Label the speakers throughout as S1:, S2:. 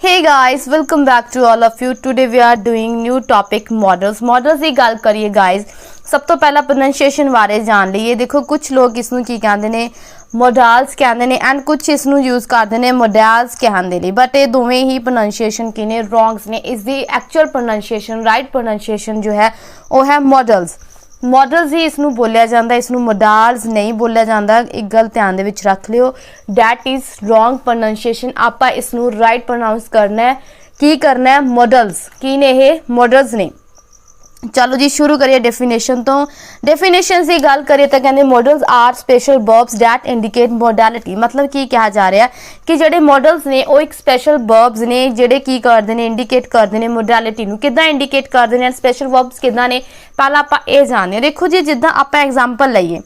S1: Hey guys, welcome back to all of you. Today we are doing new topic models. Models की गल करिए guys. सब तो पहला प्रोनाउंसिएशन बारे जान लईए। देखो कुछ लोग इसनू की कहंदे ने मॉडल्स कहंदे ने एंड कुछ इसनू यूज करदे ने मॉडल्स कहंदे ने बट ये दोवें ही प्रोनाउंसिएशन की ने रॉन्ग्स ने। इसकी एक्चुअल प्रोनाउंसिएशन राइट प्रोनाउंसिएशन जो है वो है मॉडल्स। मॉडल्स ही इसनू बोलिया जाता, इसनू मॉडल्स नहीं बोलिया जाता। एक गल ध्यान दे विच रख लियो, दैट इज रॉन्ग प्रोनाउंसिएशन। आपां इसनू राइट प्रोनाउंस करना है। की करना है? मॉडल्स। की ने ये? मॉडल्स ने। चलो जी शुरू करिए डेफिनेशन तो। डेफिनेशन की गल करिए तो कहते modals are special verbs that indicate modality. मतलब की कहा जा रहा है कि जेडे मॉडल्स ने वो एक स्पेशल वर्ब्स ने जेडे की करते हैं इंडिकेट करते हैं मॉडलिटी नूं। किदां इंडिकेट करते हैं स्पेशल वर्ब्स किदां ने? पहला आपां ये जानते हैं। देखो जी जिद्दां आपां एग्जाम्पल लईए,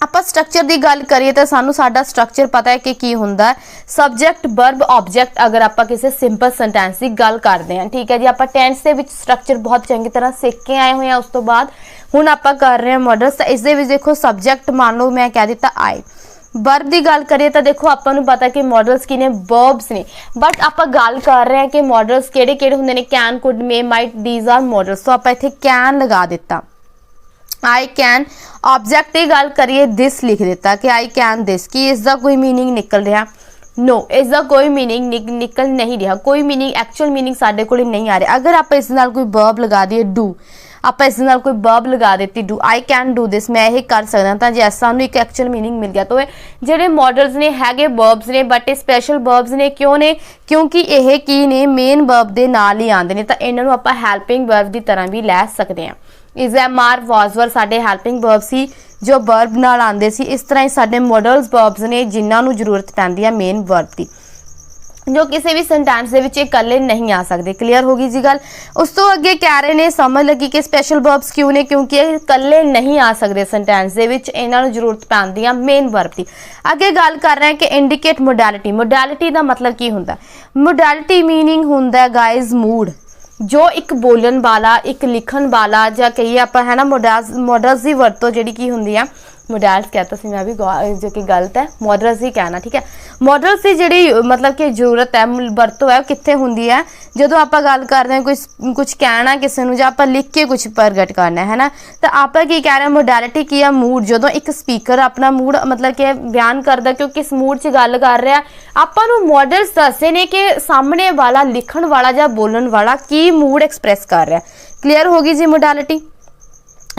S1: ਆਪਾਂ स्ट्रक्चर की गल करिए तो सानू साडा स्ट्रक्चर पता है कि की हुंदा है सबजैक्ट वर्ब ऑब्जैक्ट। अगर आप किसी सिंपल सेंटेंस की गल करते हैं, ठीक है जी, आप टेंस के विच स्ट्रक्चर बहुत चंगी तरह सीख के आए हुए हैं। उस तो बाद हुण आप कर रहे हैं मॉडल्स। तो इस दे विच देखो सबजैक्ट मान लो मैं कह दिता आई। वर्ब की गल करिए तो देखो आपां नूं पता कि मॉडल्स की ने वर्ब्स ने, बट आप गल कर रहे हैं कि मॉडल्स किहड़े किहड़े हुंदे ने? Can, could, may, might, these are modals. तो आप इत्थे कैन लगा दिता। आई कैन ऑब्जैक्ट की गल करिए दिस लिख दिता कि आई कैन दिस। की इसका कोई मीनिंग निकल रहा? नो, इसका कोई मीनिंग निकल नहीं रहा। कोई मीनिंग एक्चुअल मीनिंग साडे कोल नहीं आ रहा। अगर आप इस नाल कोई वर्ब लगा दिए डू, आप इस नाल कोई वर्ब लगा देती do, I can do this, मैं ये कर सकदा, तो जैसा सानू एक एक्चुअल मीनिंग मिल गया। तो जेडे मॉडल्स ने हैगे वर्ब्स ने बट ये स्पेशल वर्ब्स ने। क्यों ने? क्योंकि यह की ने मेन वर्ब के नाल ही आते हैं। तो इन्हों आप हैल्पिंग वर्ब की तरह भी लै सकते हैं। Is am are was were साडे हैल्पिंग वर्ब सी जो वर्ब नाल आंदे सी। इस तरह ही साडे मॉडल्स वर्ब्स ने जिन्होंने जरूरत पैंदी है मेन वर्ब की, जो किसी भी सेंटेंस के विच इकल्ले नहीं आ सकते। क्लीयर होगी जी गल। उस तो अगे कह रहे ने समझ लगी कि स्पेशल वर्ब्स क्यों ने? क्योंकि इकल्ले नहीं आ सकते सेंटेंस के विच, इन्होंने जरूरत पैंदी है मेन वर्ब की। अगे गल कर रहे हैं कि इंडिकेट मोडैलिटी। मोडैलिटी का मतलब की हुंदा? मोडैलिटी मीनिंग हुंदा गाइज मूड। जो एक बोलन वाला, एक लिखन वाला, या कहिए आप है ना मॉडल्स की वरतों जी की होंगी है। मॉडल्स कहता सी मैं भी जो कि गलत है, मॉडल्स ही कहना, ठीक है। मॉडल्स की जी मतलब कि जरूरत है वरतों है कितने होंगी है? जो आप गल करते हैं कुछ कहना किसी को, आप लिख के कुछ प्रगट करना है ना। तो आप की कह रहे हैं मोडैलिटी की है मूड। जो एक स्पीकर अपना मूड मतलब कि बयान करता कि किस मूड च गल कर रहा है, आपू मॉडल्स दसते ने कि सामने वाला लिखण वाला या बोलन वाला की मूड एक्सप्रैस कर रहा है। क्लीयर होगी जी मोडैलिटी।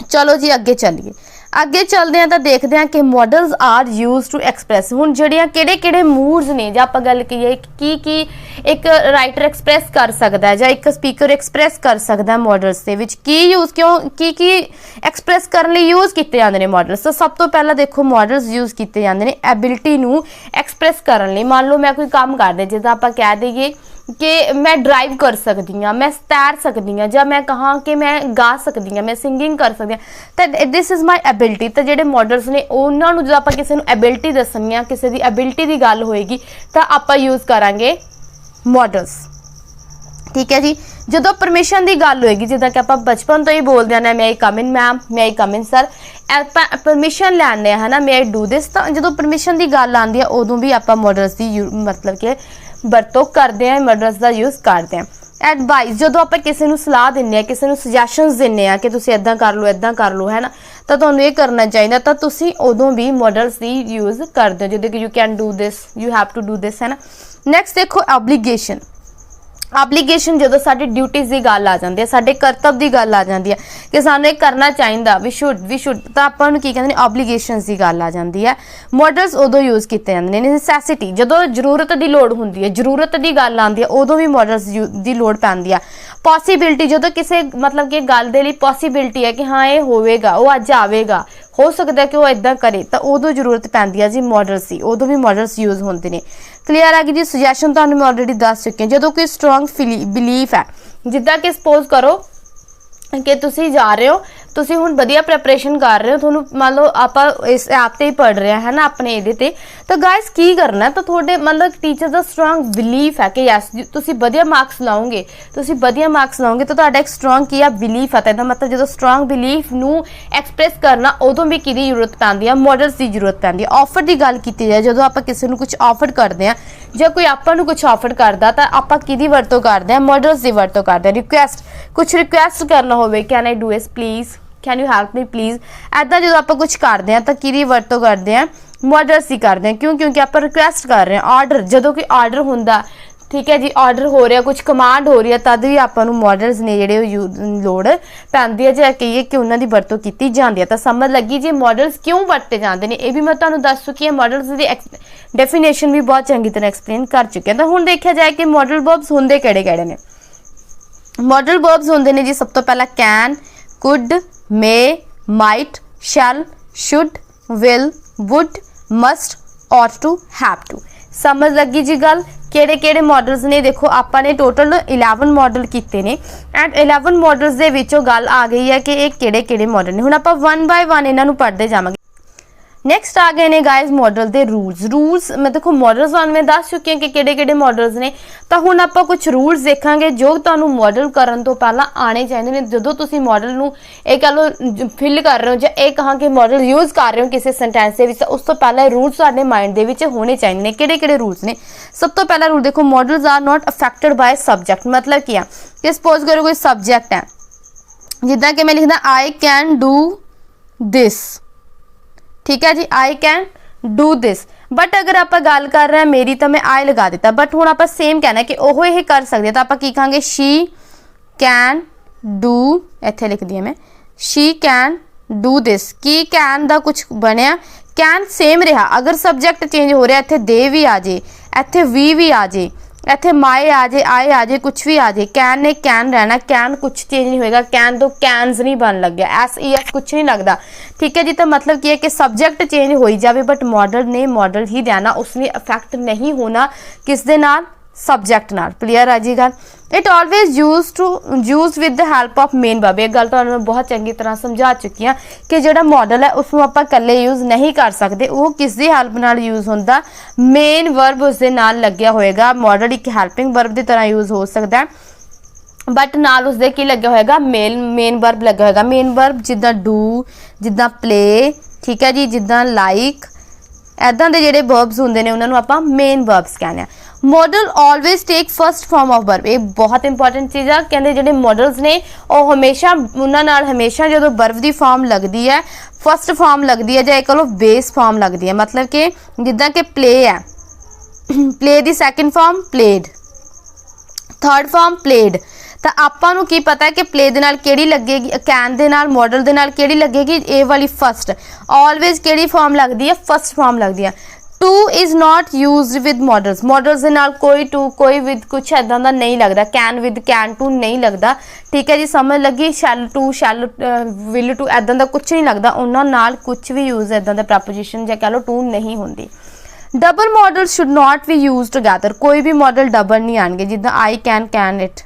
S1: चलो जी अगे चलिए, अगे चलते हैं तो देखते हैं कि modals are use to express. हुण जड़ियां किहड़े मूड्स ने जो आप गल करिए की एक राइटर एक्सप्रैस कर सकता है या एक स्पीकर एक्सप्रैस कर सकता है मॉडल्स के विच की यूज क्यों की एक्सप्रैस करने लई यूज किए जाते हैं मॉडल्स। तो सब तो पहला देखो मॉडल्स यूज किए जाते हैं एबिलिटी नूं एक्सप्रैस करने लई। मान लो मैं कोई काम करदे जिद्दां आप कह दईए कि मैं ड्राइव कर सकती हाँ, मैं तैर सकती हाँ, या मैं कहाँ कि मैं गा सकती हाँ, मैं सिंगिंग कर सकती हाँ। तो दिस इज़ माई एबिलिटी। तो जेडे मॉडल्स ने उन्होंने जो आप किसी एबिलिटी दसनी है, किसी की एबिलिटी की गल होएगी तो आप यूज करांगे मॉडल्स, ठीक है जी। जो परमिशन की गल होएगी, जिदा कि आप बचपन तो ही बोलते हैं मैं कम इन मैम, मैं कम इन सर, परमिशन लैने है ना, मैं डू दिस। तो जो परमिशन की गल आती है उदों भी आप मॉडल्स की मतलब कि वरतों करते हैं, मॉडल्स का यूज करते हैं। एडवाइस जो आप किसी को सलाह दें, किसी को सजैशनस दें कि तुम इदा कर लो है ना, तो तुम्हें ये करना चाहिए। तो तुम उदों भी मॉडल्स की यूज करते हो जिद्दां कि you can do this, you have to do this, है ना। नैक्सट देखो ऑब्लीगेशन। ऑब्लीगेशन जो साडी ड्यूटीज़ की गल आ जाती है, साडे करतब की गल आ जाती है कि सानू एक करना चाहिए, वी शुड तो आपां की कहते हैं ऑब्लीगेशनस की गल आ जाती है। मॉडल्स उदों यूज किए जाते हैं। नैसेसिटी जो जरूरत की लोड़ होंदी है, जरूरत की गल आती है उदों भी मॉडल्स की लोड़ पैंदी है। पॉसीबिलिटी जो किसी मतलब कि गल के लिए पॉसीबिलिटी है कि हाँ ये होवेगा, वो अज आवेगा, हो सकता है कि वो इदा करे, तो उदों जरूरत पैंदी है जी मॉडल्स की, उदों भी मॉडल्स यूज होंगे ने। क्लीयर आ गई जी। सुजैशन तो मैं ऑलरेडी दस चुकी हूँ। जो कोई स्ट्रोंग बिलीफ है, जिद्दां कि सपोज करो कि तुसी जा रहे हो, तुसी हुण वधिया प्रैपरेशन कर रहे हो, थोनू मान लो आप इस ऐप ते ही पढ़ रहे हैं है ना अपने इहदे ते, तो गाइस की करना है? तो थोड़े मतलब टीचर का स्ट्रोंग बिलीफ है कि यस तुसी वधिया मार्क्स लाओगे, तुसी वधिया मार्क्स लाओगे, तो तुहाडा एक स्ट्रोंग की बिलीफ है। तो मतलब जो स्ट्रोंग बिलीफ नू एक्सप्रैस करना उदों भी किहदी जरूरत पैंदी है? मॉडल्स की जरूरत पैंदी है। ऑफर की गल की जाए, जो आप किसी को कुछ ऑफर करते हैं, ਜੇ ਕੋਈ ਆਪਾਂ ਨੂੰ ਕੁਝ ਆਫਰ ਕਰਦਾ ਤਾਂ ਆਪਾਂ ਕਿਹਦੀ ਵਰਤੋਂ ਕਰਦੇ ਆ, ਮੋਡਲਸ ਦੀ ਵਰਤੋਂ ਕਰਦੇ ਆ। ਰਿਕੁਐਸਟ, ਕੁਝ ਰਿਕੁਐਸਟ ਕਰਨਾ ਹੋਵੇ, can I do is please, can you help me please, ਐਦਾਂ ਜਦੋਂ ਆਪਾਂ ਕੁਝ ਕਰਦੇ ਆ ਤਾਂ ਕਿਹਦੀ ਵਰਤੋਂ ਕਰਦੇ ਆ, ਮੋਡਲਸ ਦੀ ਕਰਦੇ ਆ। ਕਿਉਂ? ਕਿਉਂਕਿ ਆਪਾਂ ਰਿਕੁਐਸਟ ਕਰ ਰਹੇ ਆ। ਆਰਡਰ, ਜਦੋਂ ਕੋਈ ਆਰਡਰ ਹੁੰਦਾ, ठीक है जी, आर्डर हो रहा, कुछ कमांड हो रही है, तद भी आपां नूं मॉडल्स ने जिहड़े लोड़ पैंदी है, जे कहिए कि उन्हां दी वरतों कीती जांदी है। तां समझ लगी जी मॉडल्स क्यों वरते जांदे ने। ये भी मैं तुहानूं दस चुकी है, मॉडल्स दी डेफिनेशन भी बहुत चंगी तरह एक्सप्लेन कर चुके हैं। तो हुण देखिया जाए कि मॉडल वर्ब्स हुंदे किहड़े-किहड़े ने। मॉडल वर्ब्स हुंदे ने जी सब तो पहला can, could, may, might, shall, should, will, would, must, ought to, have to। समझ लगी जी गल। ਕਿਹੜੇ मॉडल्स ने, देखो ਆਪਾਂ ने टोटल 11 मॉडल कीते ने एंड 11 मॉडल्स ਦੇ ਵਿੱਚੋਂ ਗੱਲ आ गई है कि ਇਹ ਕਿਹੜੇ मॉडल ने। ਹੁਣ ਆਪਾਂ 1 बाय 1 ਇਹਨਾਂ ਨੂੰ पढ़ते जावांगे। नैक्सट आ गए ने गाइज मॉडल के रूल्स। मैं देखो मॉडल्स में दस चुकी हैं कि किहड़े मॉडल्स ने। तो हुण आपां कुछ रूल्स देखांगे जो तुहानूं मॉडल करन तो पहला आने चाहिए ने। जदों तुसीं मॉडल नूं ये कह लो फिल कर रहे हो जां ये कहां कि मॉडल यूज़ कर रहे हो किसी सेंटेंस दे विच, उस तो पहला रूल्स तुहाडे माइंड दे विच होने चाहिए ने। किहड़े रूल्स ने? सब तो पहला रूल देखो, modals are not affected by subject. मतलब क्या कि सपोज करो कोई सब्जेक्ट है, जिद्दां कि मैं लिखदा आई कैन डू दिस, ठीक है जी, I can do this. But अगर आप गल कर रहे हैं मेरी, तो मैं आई लगा दिता, बट हुण आप सेम कहना कि ओह ये कर सकते, तो आप की कहांगे शी कैन डू, इत्थे लिख दिया मैं शी कैन डू दिस। की कैन दा कुछ बनया, कैन सेम रहा। अगर सब्जेक्ट चेंज हो रहा, इत्थे दे भी आ जाए, इत्थे वी भी आ जाए, इत्थे माए आ जाए, आए आ जाए, कुछ भी आ जाए, कैन ने कैन रहना, कैन कुछ चेंज नहीं होएगा। कैन तो कैनस नहीं बन लग गया, SES कुछ नहीं लगता, ठीक है जी। तो मतलब क्या है कि सब्जेक्ट चेंज हो जाए बट मॉडल ने मॉडल ही रहना, उसने अफेक्ट नहीं होना किस दे नाल, सब्जेक्ट नाल। क्लीयर है जी गल। It always use with the help of main verb. ये गल तुहानूं बहुत चंगी तरह समझा चुकी हाँ कि जिहड़ा मॉडल है उसनूं आपां कल्ले यूज़ नहीं कर सकते, वो किस दी हैल्प नाल यूज़ होंदा, मेन वर्ब उस दे नाल लग्गिया होएगा। मॉडल एक हैल्पिंग वर्ब की तरह यूज़ हो सकता है, बट नाल उसदे की लग्या होएगा, मेन वर्ब लग्या होएगा। मेन वर्ब जिद्दां डू, जिद्दां प्ले, ठीक है जी, जिद्दां लाइक, ऐदां दे जिहड़े वर्ब्स हुंदे ने उन्हां नूं आपां मेन वर्ब्स कहने आ। Modal always take first form of verb. ये बहुत इंपॉर्टेंट चीज़ है, कहते जिहड़े मॉडल्स ने वो हमेशा उन्हां नाल हमेशा जो वर्ब की फॉर्म लगती है, फर्स्ट फॉर्म लगती है, जां कह लो बेस फॉर्म लगती है। मतलब कि जिद्दां कि प्ले है, प्ले की second form played, third form played. तो आपां नूं की पता है कि प्ले दे नाल किहड़ी लगेगी, कैन दे नाल, मॉडल दे नाल किहड़ी लगेगी, ए वाली फर्स्ट। ऑलवेज किहड़ी फॉर्म लगती है, फर्स्ट फॉर्म लगती है। Two is not use with models. Models के नाल कोई टू, कोई विद कुछ ऐदा का नहीं लगता। कैन विद कैन टू नहीं लगता, ठीक है जी, समझ लगी। शैल टू, शैल विल टू, ऐदा का कुछ नहीं लगता। उन्होंने नाल कुछ भी यूज ऐदा का प्रपोजिशन या कह लो टू नहीं होंगी। Double modal should not be use together. कोई भी मॉडल डबल नहीं आएंगे, जिद्दां I can it,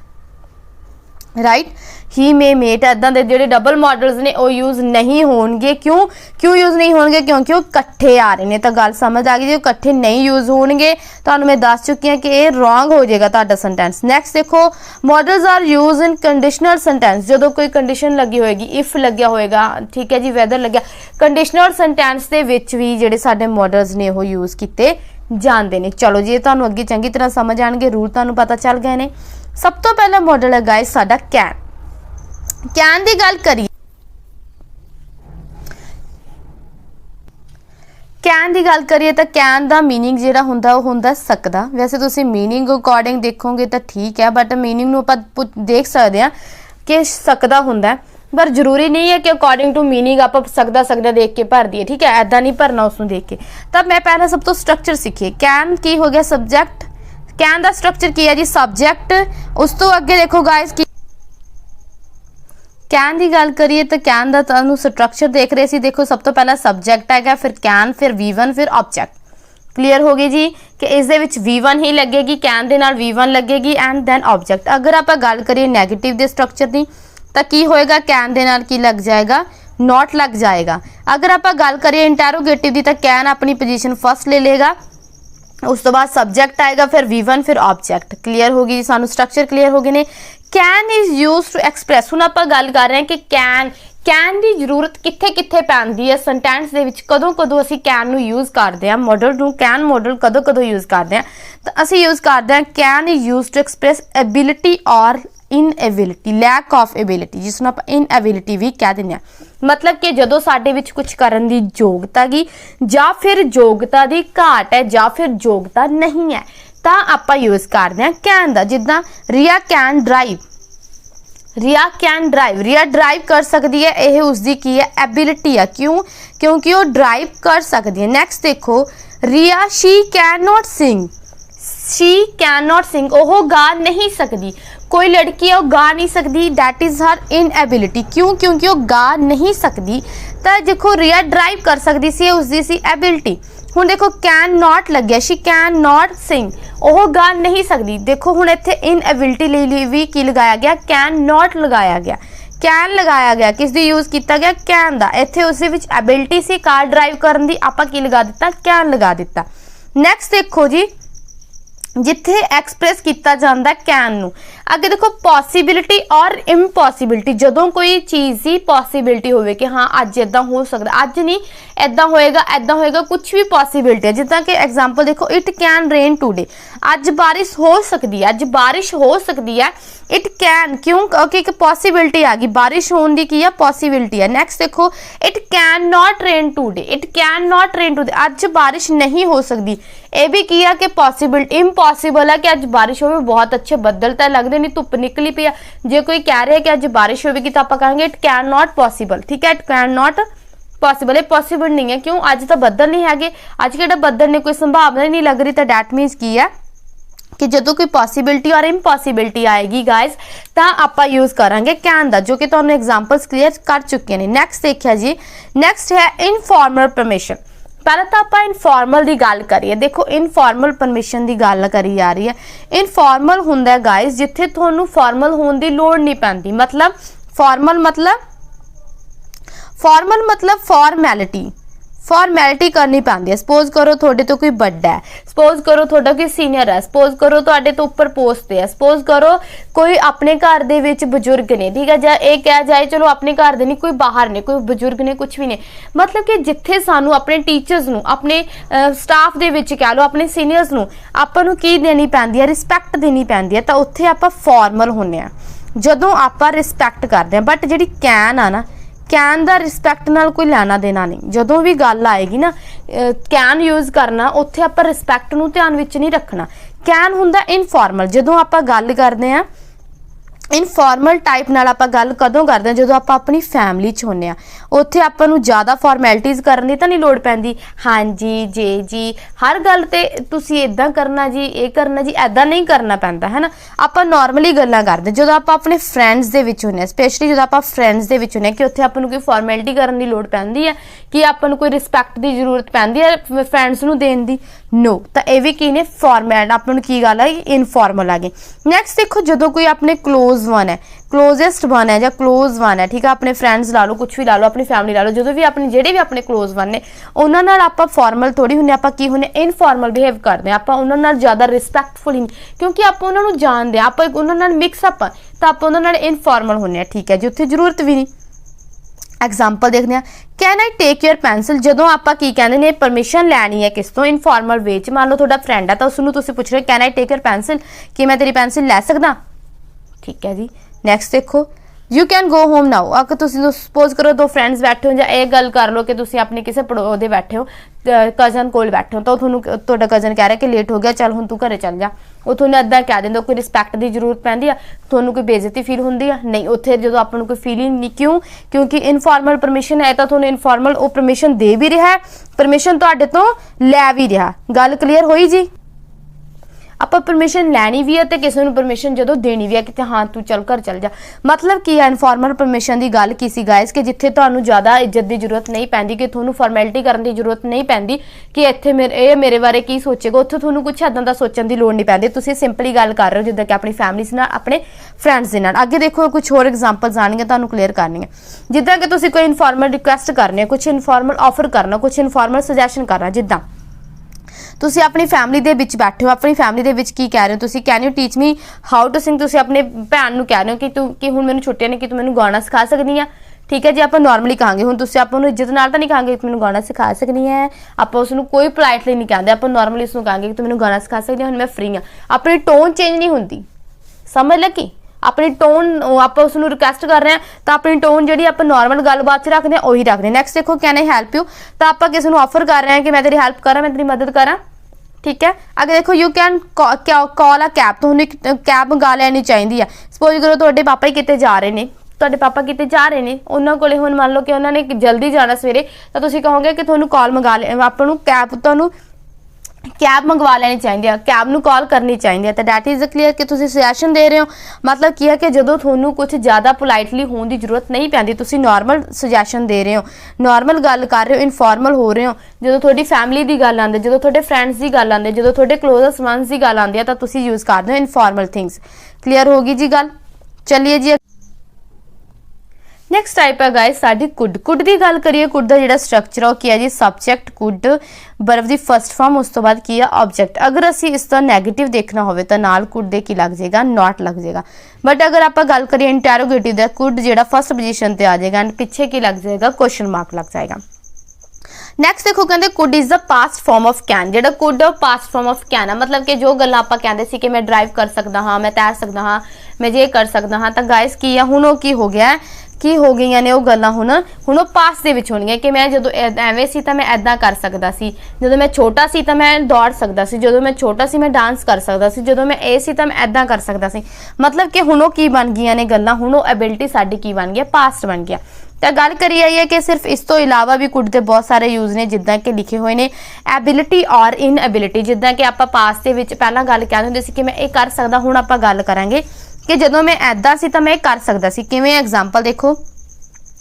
S1: right, he may met, ऐदां दे जिहड़े डबल मॉडल्स ने वो यूज़ नहीं होणगे। क्यों यूज़ नहीं होणगे? क्योंकि वो इकट्ठे आ रहे हैं। तो गल समझ आ गई जी, इकट्ठे नहीं यूज़ होणगे। तुहानूं मैं दस चुकी हाँ कि ये रॉन्ग हो जाएगा तुहाडा सेंटेंस। नैक्सट देखो, modals are used in conditional sentence. जो कोई कंडीशन लगी होएगी, इफ लग्या होएगा, ठीक है जी, वैदर लग्या, कंडीशनल सेंटेंस दे विच भी जिहड़े साडे मॉडल्स ने वो यूज़ कीते जांदे ने। चलो जी, तुहानूं अगे चंगी तरह समझ आएंगे, रूल तुहानूं पता चल गए ने। सब तो पहला मॉडल है गाइस साडा कैन। कैन की गल करिए, कैन की गल करिए तो कैन का मीनिंग जिहड़ा हुंदा वो हुंदा सकदा। वैसे तुसीं मीनिंग अकॉर्डिंग देखोगे तो ठीक है, बट मीनिंग नूं आपां देख सकते हैं कि सकदा हुंदा, पर जरूरी नहीं है कि अकॉर्डिंग टू मीनिंग आप सकदा देख के भर दिए, ठीक है, ऐदा नहीं भरना उसनूं देख के। तब मैं पहला सब तो स्ट्रक्चर सीखिए। कैन की हो गया सब्जेक्ट, कैन का स्ट्रक्चर की है जी सब्जेक्ट। उस तो अगे देखो गाइस की कैन की गल करिए तो कैन का तुहानूं स्ट्रक्चर देख रहे सी। देखो सब तो पहला सब्जेक्ट है, फिर कैन, फिर V1, फिर ऑब्जेक्ट। क्लीयर हो गई जी कि इस दे विच V1 ही लगेगी, कैन दे नाल V1 लगेगी एंड दैन ऑब्जेक्ट। अगर आप गल करिए नैगेटिव के स्ट्रक्चर की तो की होएगा, कैन दे नाल की लग जाएगा, नॉट लग जाएगा। अगर आप गल करिए इंटैरोगेटिव की तो कैन अपनी पोजीशन फर्स्ट ले लेगा, उस तो बाद सब्जेक्ट आएगा, फिर V1, फिर ऑब्जेक्ट। क्लीयर होगी जी, सानू स्ट्रक्चर क्लीयर हो गए ने। Can is used to express. हुण आपां गल कर रहे हैं कि कैन कैन की जरूरत कित्थे कित्थे पैंदी है सेंटेंस दे विच, कदों कदों असीं कैन नूं यूज़ करते हैं, मॉडल नूं कैन मॉडल कदों कदों यूज़ करते हैं, तो असीं यूज़ करते हैं can is used to express ability और इनएबिलिटी, लैक ऑफ एबिलिटी, जिसनूं आपां इनएबिलिटी भी कह दिंदे हां। मतलब कि जदों साडे विच कुछ करन दी योग्यता गी जां फिर योग्यता दी घाट है जां फिर योग्यता नहीं है, तां आपां यूज़ करते हैं कैन दा। जिद्दां Riya can drive, Riya can drive, Riya drive कर सकती है, यह उसकी की है एबिलिटी है, क्यों, क्योंकि वो ड्राइव कर सकती है। नैक्सट देखो Riya she can not sing, she can not sing, वह गा नहीं सकती, कोई लड़की है वो गा नहीं सकती, दैट इज़ हर इनएबिलिटी, क्यों, क्योंकि वो गा नहीं सकती। तो देखो रिया ड्राइव कर सकती सी, उसकी सी एबिलिटी। हुण देखो कैन नॉट लग्या, शी कैन नॉट सिंग, वह गा नहीं सकती। देखो हुण इत्थे इनएबिलिटी लिए भी की लगाया गया, कैन नॉट लगाया गया, कैन लगाया गया, किस दी यूज़ किया गया, कैन दा। इत्थे उस विच एबिलिटी सी कार ड्राइव करन दी, आपां की लगा दिता, कैन लगा दिता। नैक्सट देखो जी जिथे एक्सप्रैस किया जाता कैन नूं, अगे देखो पॉसीबिलिटी और इम्पॉसीबिलिटी, जदों कोई चीज़ की पॉसीबिलिटी होवे कि हाँ अज इदां हो सकता, अज नहीं इदां होएगा, कुछ भी पॉसीबिलिटी है। जिद्दां कि एग्जाम्पल देखो इट कैन रेन टूडे, अज बारिश हो सकती है, अज बारिश हो सकती है, इट कैन, क्यों, क्योंकि एक पॉसीबिलिटी आ गई, बारिश होने की है पॉसीबिलिटी है। नैक्सट देखो it can not rain today, it can not rain today, अज बारिश नहीं हो सकती, यह भी किया कि पॉसीबिलिटी इम्पॉसिबल है कि अज बारिश हो, बहुत अच्छे बदल तो लगते नहीं, धुप निकली पई है, जो कोई कह रहा है कि अज बारिश होगी तो आप कहेंगे इट कैन नॉट पॉसीबल, ठीक है, इट कैन नॉट पॉसीबल, ये पॉसीबल नहीं है, क्यों, अज तो बदल नहीं है, अज कि बदल ने कोई संभावना नहीं लग रही, तो डैट मीनस की है कि जो कोई पॉसीबिलिटी और इम्पॉसिबिलिटी आएगी गाइज तो आप यूज़ करांगे कैन दा, जो कि तुहानूं एग्जाम्पल्स क्लीयर कर चुके हैं। नैक्सट देखिए जी, नैक्सट है इनफॉर्मल परमिशन। पहले तो आप इनफॉर्मल की गल करिए, देखो इनफॉर्मल परमिशन की गल करी जा रही है। इनफॉर्मल हुंदा है गाइज जिथे तुहानूं फॉर्मल होने की लोड़ नहीं पैंदी, मतलब फॉर्मल मतलब फॉर्मैलिटी करनी पैंदी है। सपोज करो थोड़े तो कोई बड़ा है, सपोज करो थोड़ा कोई सीनियर है, सपोज करो थोड़े तो उपर पोस्ट है, सपोज करो कोई अपने घर दे विच बजुर्ग ने, ठीक है, जा एक कह जाए चलो अपने घर दे नहीं, कोई बाहर ने, कोई बजुर्ग ने, कुछ भी नहीं, मतलब कि जिथे सानू अपने टीचर्स नू, अपने स्टाफ दे विच कह लो अपने सीनियर्स नू आपां नू की देनी पैंदी है, रिस्पैक्ट देनी पैंदी है, तो उत्थे आपां फॉर्मल होने आ जदों आपां रिस्पैक्ट करते हैं। बट जिहड़ी कैन आ ना, कैन दा रिस्पैक्ट नाल कोई लेना देना नहीं, जदों भी गल आएगी ना कैन यूज़ करना, उत्थे आपां रिस्पैक्ट नूं ध्यान विच नहीं रखना। कैन हुंदा इनफॉर्मल, जदों आपां गल करदे हैं इनफॉर्मल टाइप नाल आपां गल कदों करदे हैं, जदों आपां अपनी फैमिली च होंदे आ, उत्थे आपां नूं ज़्यादा फॉर्मैलिटीज़ करन दी तां नहीं लोड़ पैंदी, हाँ जी जी हर गल ते तुसीं इदां करना जी, ये करना जी, ऐदां नहीं करना पैंदा है ना। आपां नॉर्मली गल्लां करदे जदों आपां अपने फ्रेंड्स दे विच हुंदे, स्पैशली जदों आपां फ्रेंड्स दे विच हुंदे कि उत्थे आपां नूं कोई फॉर्मैलिटी करन दी लोड़ पैंदी है, कि आपां नूं कोई रिस्पैक्ट दी जरूरत पैंदी है फ्रेंड्स नूं देण दी, नो, तो यह भी की ने फॉर्मैट आपां नूं की गल है इनफॉर्मल आ गई। नैक्सट देखो जदों कोई अपने क्लोज वन है, क्लोजेस्ट वन है या क्लोज वन है, ठीक है, अपने फ्रेंड्स ला लो, कुछ भी ला लो, अपनी फैमिली ला लो, जो भी अपने जेडे भी अपने क्लोज वन ने उन्हां नाल आपां फॉर्मल थोड़ी हुंदे, आपां की हुंदे इनफॉर्मल बिहेव करदे, आपां उन्हां नाल ज़्यादा रिस्पैक्टफुल ही, क्योंकि आपां उन्हां नूं जाणदे आ, आपां उन्हां नाल मिक्सअप तो आपां उन्हां नाल इनफॉर्मल हुंदे, ठीक है जी, उत्थे जरूरत भी नहीं। एग्जाम्पल देखते हैं, can I take your pencil, जदों आपां की कहंदे ने परमिशन लैनी है किस तो इनफॉर्मल वे च, मान लो थोड़ा फ्रेंड है तो उसनूं तुसीं पुछ रहे can I take your pencil, कि मैं तेरी पेंसिल लै सकदा, ठीक है जी। नैक्सट देखो you can go home now, अगर तुसीं सपोज करो दो फ्रेंड्स बैठे हो, या ये गल कर लो कि तुसीं अपने किसी पड़ोदे बैठे हो, कजन कोल बैठे हो, तो तुहाडा कजन कह रहा कि लेट हो गया, चल हुण तू घरे चल जा, वो तुहानूं इदां कह दिंदा, कोई रिस्पैक्ट की जरूरत पैंदी आ, तुहानूं कोई बेइज्जती फील हुंदी आ, नहीं, उत्थे जदों आपां नूं कोई फीलिंग नहीं, क्यों, क्योंकि इनफॉर्मल परमिशन है, तो तुहानूं इनफॉर्मल वो परमिशन दे भी रहा है, परमिशन तुहाडे तो लै भी रहा, गल क्लीयर होई जी। आपां परमिशन लैनी भी है तो किसी नूं परमिशन जदों देनी भी है कि हाँ तू चल घर चल जा, मतलब की इनफॉर्मल परमिशन की गल की गाइस कि जिथे तुहानूं ज़्यादा इज्जत की जरूरत नहीं पैंदी, कि तुहानूं फॉर्मैलिटी करन की जरूरत नहीं पैंदी कि इत्थे मेरे बारे की सोचेगा, उत्थे तुहानूं कुछ इदां दा सोचण की लोड़ नहीं पैंदी, तुसीं सिंपली गल कर रहे हो जिद्दां कि अपनी फैमिली नाल, अपने फ्रेंड्स दे नाल। अगे देखो कुछ होर एग्जाम्पल्स आउणगीआं तुहानूं क्लीयर करनी है, जिद्दां कि तुसीं कोई इनफॉर्मल रिक्वेस्ट करनी है, कुछ इनफॉर्मल ऑफर करना, कुछ इनफॉर्मल सुजैशन करना, जिद्दां तुसी अपनी फैमिली दे विच बैठे हो, अपनी फैमिली दे विच की कह रहे हो तुसी, can you teach me how to sing, तुसी अपने भैन नूं कह रहे हो कि तू कि हुण मैनूं छुट्टियां ने कि तू मैनूं गाना सिखा सकदी है, ठीक है जी। आप नॉर्मली कहांगे हुण तुसीं आपां नूं इज्जत नाल तां नहीं कहांगे कि मैनूं गाना सिखा सकनी है, आपां उसनूं कोई पोलाइटली नहीं कहंदे, आपां नॉर्मली उसनूं कहांगे कि तूं मैनूं गाना सिखा सकदी है, हुण मैं फ्री हाँ। अपनी टोन चेंज नहीं हुंदी, समझ लगी? अपनी टोन आप उसनूं रिक्वेस्ट कर रहे हैं तो अपनी टोन जी आप नॉर्मल गलबात रखते हैं उही रखते हैं। नैक्सट देखो कैन आई हैल्प यू, तो आप किसी को ऑफर कर रहे हैं कि मैं तेरी हैल्प करा, मैं तेरी मदद करा, ठीक है। अगर देखो you can call a cab, तो एक कैब मंगा लैनी चाहिए है। सपोज करो तुहाडे पापा ही किते जा रहे हैं, तुहाडे पापा किते जा रहे हैं, उन्होंने कोले हुण मान लो कि उन्होंने जल्दी जाना सवेरे, तो तुसीं कहोगे कि तुहानूं कॉल मंगा ले, आपां नूं कैब मंगवा लैनी चाहिए, कैब नूं कॉल करनी चाहिए। तो डैट इज़ क्लीयर कि तुसीं सजैशन दे रहे हो, मतलब की है कि जो थोनू कुछ ज़्यादा पोलाइटली होने की जरूरत नहीं पैंदी, तुसीं नॉर्मल सजैशन दे रहे हो, नॉर्मल गल कर रहे हो, इनफॉर्मल हो रहे हो। जो थोड़ी फैमिली की गल आती, जो थोड़े फ्रेंड्स की गल आती, जो थोड़े क्लोजेस्ट वंस की गल आती है, तो तुसीं यूज़ करते हो इनफॉर्मल थिंग्स। क्लीयर होगी जी गल? चलिए जी नैक्सट टाइप है गाइस साडी कुड। कुड की गल करिए, कुड का जो स्ट्रक्चर है क्या जी, सबजैक्ट कुड वर्ब की फर्स्ट फॉर्म, उस तो बाद की है ऑब्जैक्ट। अगर असी इसका नैगेटिव देखना हो तो नाल कुड दे की लग जाएगा, नॉट लग जाएगा। बट अगर आप गल करिए इंटैरोगेटिव का, कुड जो फर्स्ट पोजीशन पर आ जाएगा एंड पिछे की लग जाएगा, क्वेश्चन मार्क लग जाएगा। नैक्सट देखो कहते could is the past form of can. जो could past form of can है, मतलब कि जो गल्लां आपां कहंदे सी कि मैं ड्राइव कर सकदा हाँ, मैं तैर सकदा हाँ, मैं ये कर सकदा हाँ, तो गाइस की है हुण की हो गया की हो गई ने वो गल्लां हुण पास दे विच होणगीआं कि मैं जदों एवें सी तां मैं ऐदां कर सकदा सी, जदों मैं छोटा सी तां मैं दौड़ सकदा सी, जदों मैं छोटा सी मैं डांस कर सकदा सी, जदों मैं ए सी तां मैं ऐदां कर सकदा सी। मतलब कि हुण की बन गईआं ने गल्लां, हुण एबिलिटी साडी की बन गई, पास्ट बन गया। तो गल करिए है कि सिर्फ इस तो इलावा भी कुड के बहुत सारे यूज ने, जिद्दां कि लिखे हुए ने एबिलिटी और इन एबिलिटी। जिद्दां कि आपां पास दे विच पहलां गल कहंदे हुंदे सी कि मैं ये कर सकदा, हुण आपां गल करांगे कि जदों मैं ऐदां सी तां मैं कर सकदा सी। किवें? एग्जांपल देखो,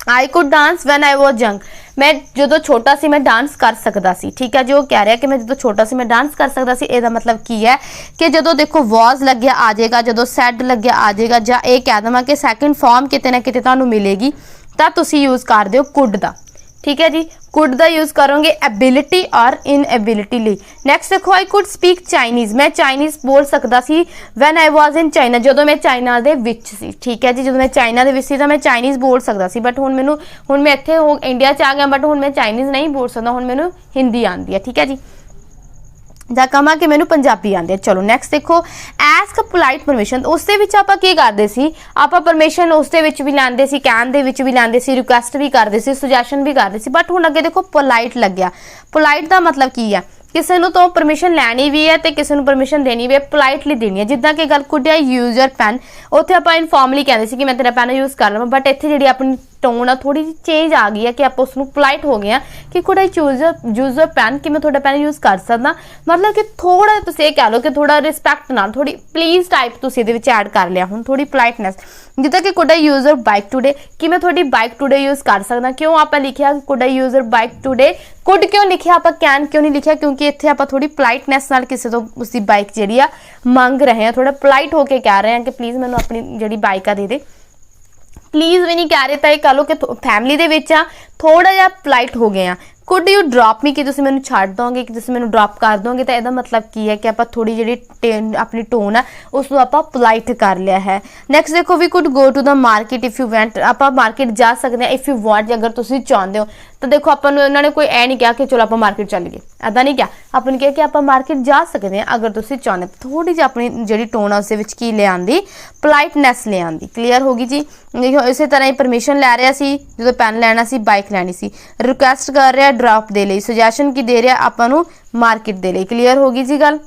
S1: I could dance van I was young. मैं जो छोटा सी मैं डांस कर सकता सी, ठीक है। जो कह रहा है कि मैं जो छोटा सी मैं डांस कर सकता सी, ਇਹਦਾ मतलब की है कि जो देखो वॉज लग्या आ जाएगा, जो सैड लग्या आ जाएगा, ਜਾਂ ਇਹ ਕਹਿ ਦਵਾਂ कि सैकेंड फॉर्म किते ना किते ਤੁਹਾਨੂੰ मिलेगी, ਤਾਂ ਤੁਸੀਂ यूज कर ਦਿਓ कुड ਦਾ, ठीक है जी। कुड का यूज करोगे एबिलिटी और इन एबिलिटी लिए। नैक्सट देखो, आई कुड स्पीक चाइनीज़। मैं चाइनीज़ बोल सकता सी when I was in China, जो मैं चाइना दे विच सी, ठीक है जी। जो मैं चाइना दे विच सी मैं चाइनीज़ बोल सकता सी, बट हुण मैं इत्थे इंडिया च आ गया, बट हुण मैं चाइनीज़ नहीं बोल सकता, हुण मैनूं हिंदी आती है, ठीक है जी। ਜਾਂ ਕਹਾਂ कि मैनू पंजाबी आती है। चलो नैक्सट देखो, एस्क पोलाइट परमिशन। उस दे विच आपां की करदे सी, आपां परमिशन उस दे विच भी लैंदे सी, कैन दे विच भी लैंदे सी, रिक्वेस्ट भी करदे सी, सुजैशन भी करदे सी। बट हुण अगे देखो पोलाइट लग्या। पोलाइट का मतलब की है, किसी नूं तो परमिशन लैनी भी है तो किसी नूं परमिशन देनी भी है, पोलाइटली देनी है। जिद्दां कि गल could I use your pan, उत्थे आपां इनफॉर्मली कहंदे सी कि मैं तेरा पैन यूज कर लवां, बट इत्थे जिहड़ी अपनी टोन आ थोड़ी जी चेंज आ गई है कि आप उसनूं पोलाइट हो गए कि could I use your pan, कि मैं थोड़ा पैन यूज कर सकदा। मतलब कि थोड़ा तुसीं ये कह लो कि थोड़ा रिस्पैक्ट नाल थोड़ी प्लीज टाइप तुसीं इहदे विच ऐड कर लिया, हुण थोड़ी पोलाइटनेस। जिद्दां कि could I use your bike today, कि मैं थोड़ी बाइक टूडे यूज कर सकदा। क्यों आपां लिखिआ could I use your bike today, could क्यों लिखिआ, आपां कैन क्यों नहीं लिखिआ? क्योंकि इत्थे आपां थोड़ी पोलाइटनेस नाल किसी तो उसकी बाइक जिहड़ी आ मंग रहे हैं, थोड़ा पोलाइट होकर कह रहे हैं कि प्लीज़ मैनूं अपनी जिहड़ी bike uh they they. Please भी नहीं कह रहे, तो ये कह लो कि फैमिली दे विच आ थोड़ा जिहा पोलाइट हो गए हैं। कुड यू ड्रॉप मी, कि तुसीं मैनूं छड्ड दोगे, कि तुसीं मैनूं ड्रॉप कर दोगे। तो यदा मतलब की है कि आप थोड़ी जी अपनी टोन है उसको आप पोलाइट कर लिया है। नैक्सट देखो, we could go to the market if you went. आप मार्केट जा सकते हैं इफ यू वांट, अगर तुसीं चाहते हो। तो देखो अपन उन्होंने कोई ऐ नहीं कहा कि चलो आप मार्केट चलिए, ऐदा नहीं कहा। अपन कहा कि आप मार्केट जा सकते हैं अगर तुसीं चाहते। थोड़ी जी अपनी जी टोन है उस ले आंदी, पोलाइटनैस ले आंदी। क्लीयर होगी जी। देखो इस तरह ही परमिशन लै रहा सी, जो पैन लैना सी, बाइक लैनी सी, रिक्वेस्ट कर रहा ड्रॉप दे लई, सुजैशन की दे रहा आपां नूं मार्केट दे लई। क्लीयर होगी जी गल।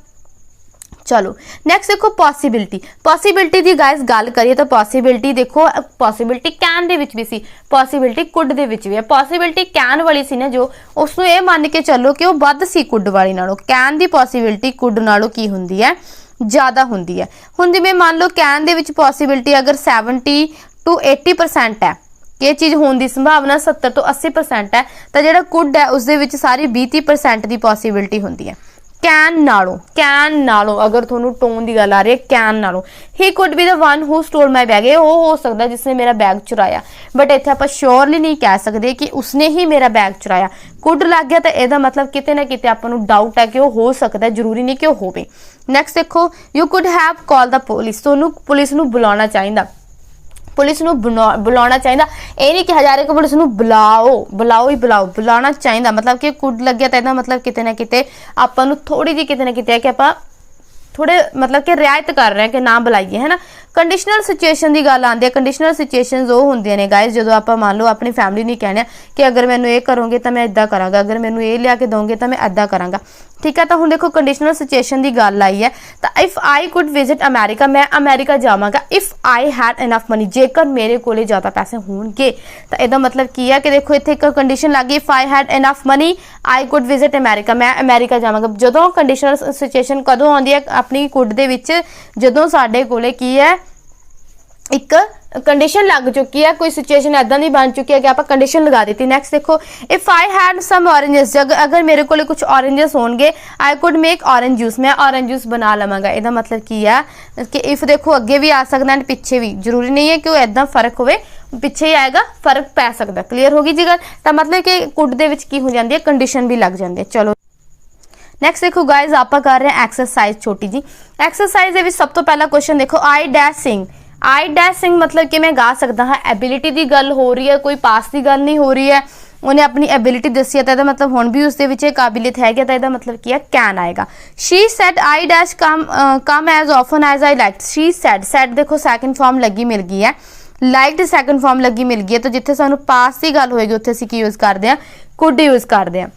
S1: चलो नैक्सट देखो, पॉसीबिलिटी। पॉसीबिलिटी की गाइस गल करिए तो पॉसीबिलिटी देखो, पॉसीबिलिटी कैन दे विच भी सी, पॉसीबिलिटी कुड दे विच भी है। पॉसीबिलिटी कैन वाली सी ना जो, उसनूं ये मान के चलो कि वो वध सी कुड वाली नालों। कैन दी पॉसीबिलिटी कुड नालों की हुंदी है, ज़्यादा हुंदी है। हुण जिवें मान लो कैन दे विच पॉसीबिलिटी अगर 70 to 80% है, ये चीज़ होने की संभावना 70 to 80% है, तो जिहड़ा कुड है उस दे विच सारी 20-30% की पॉसीबिलिटी हुंदी है। कैन नालों अगर थोनू टोन की गल आ रही है, कैन नालों। He could be the one who stole my bag, ये वो हो सकता है जिसने मेरा बैग चुराया। बट इत्थे आपां श्योरली नहीं कह सकते कि उसने ही मेरा बैग चुराया। कुड लग गया तो यदा मतलब किते ना किते आपां नूं डाउट है कि वो हो सकता है, जरूरी नहीं कि वो होवे। नैक्सट देखो, you could have call the police, तुहानूं पुलिस नूं बुलाना चाहिए। पुलिस नूं बुलाना चाहिए। ये नहीं कहा जा रहा कि पुलिस नूं बुलाओ ही बुलाना चाहिए। मतलब कि कुड लग्या तो इहदा मतलब किते ना किते आपां नूं थोड़ी जी किते ना किते है कि आपां थोड़े मतलब कि रियायत कर रहे हैं कि ना बुलाइए, है ना। कंडीशनल सिचुएशन की गल आती है। कंडीशनल सिचुएशन वो होंगे ने गाइज जो आप मान लो अपनी फैमिली नहीं कहने कि अगर मैनू ये करोगे तो मैं इदा कराँगा, अगर मैनू ये लिया के दोगे तो मैं इदा कराँगा, ठीक है। तो हुण देखो कंडीशनल सिचुएशन की गल आई है। तो if I could visit America, मैं अमेरिका जावांगा if I had enough money, जेकर मेरे को ज़्यादा पैसे होंगे। तो यदा मतलब की है कि देखो इत्थे एक कंडीशन लग गई, if I had enough money I could visit America, मैं अमेरिका जावांगा। जदों कंडीशनल सिचुएशन कदों आउंदी है अपनी कुड दे विच, जदों साडे कोले की है एक कंडीशन लग चुकी है, कोई सिचुएशन इदां दी बन चुकी है कि आप कंडीशन लगा दी। नैक्सट देखो, if I had some oranges, अगर मेरे को कुछ ऑरेंजेस होंगे I could make orange juice, मैं ऑरेंज जूस बना लवांगा। इसका मतलब की है कि इफ देखो अगे भी आ सकता है पिछे भी, जरूरी नहीं है कि वो इदा फर्क होवे, पिछे ही आएगा, फर्क पै सकता। क्लीयर होगी जी गल। तो मतलब कि कुड दे विच की हो जाती है, कंडीशन भी लग जाती है। चलो नैक्सट देखो गाइज, आप कर रहे हैं एक्सरसाइज छोटी जी। एक्सरसाइज दे विच सब तो पहला क्वेश्चन देखो, I dash Singh. I dash सिंग मतलब कि मैं गा सकता हाँ, एबिलिटी की गल हो रही है, कोई पास की गल नहीं हो रही है। उन्हें अपनी एबिलिटी दसी है तो मतलब हुण भी उसके विच काबिलियत है, तो इसका मतलब की है कैन आएगा। She said I dash come as often as I like. She said देखो सैकेंड फॉर्म लगी मिल गई है, लाइक सैकेंड फॉर्म लगी मिल गई है। तो जिथे सानू पास की गल होएगी उत्थे असीं की यूज़ करते हैं, कुड यूज़ करते हैं।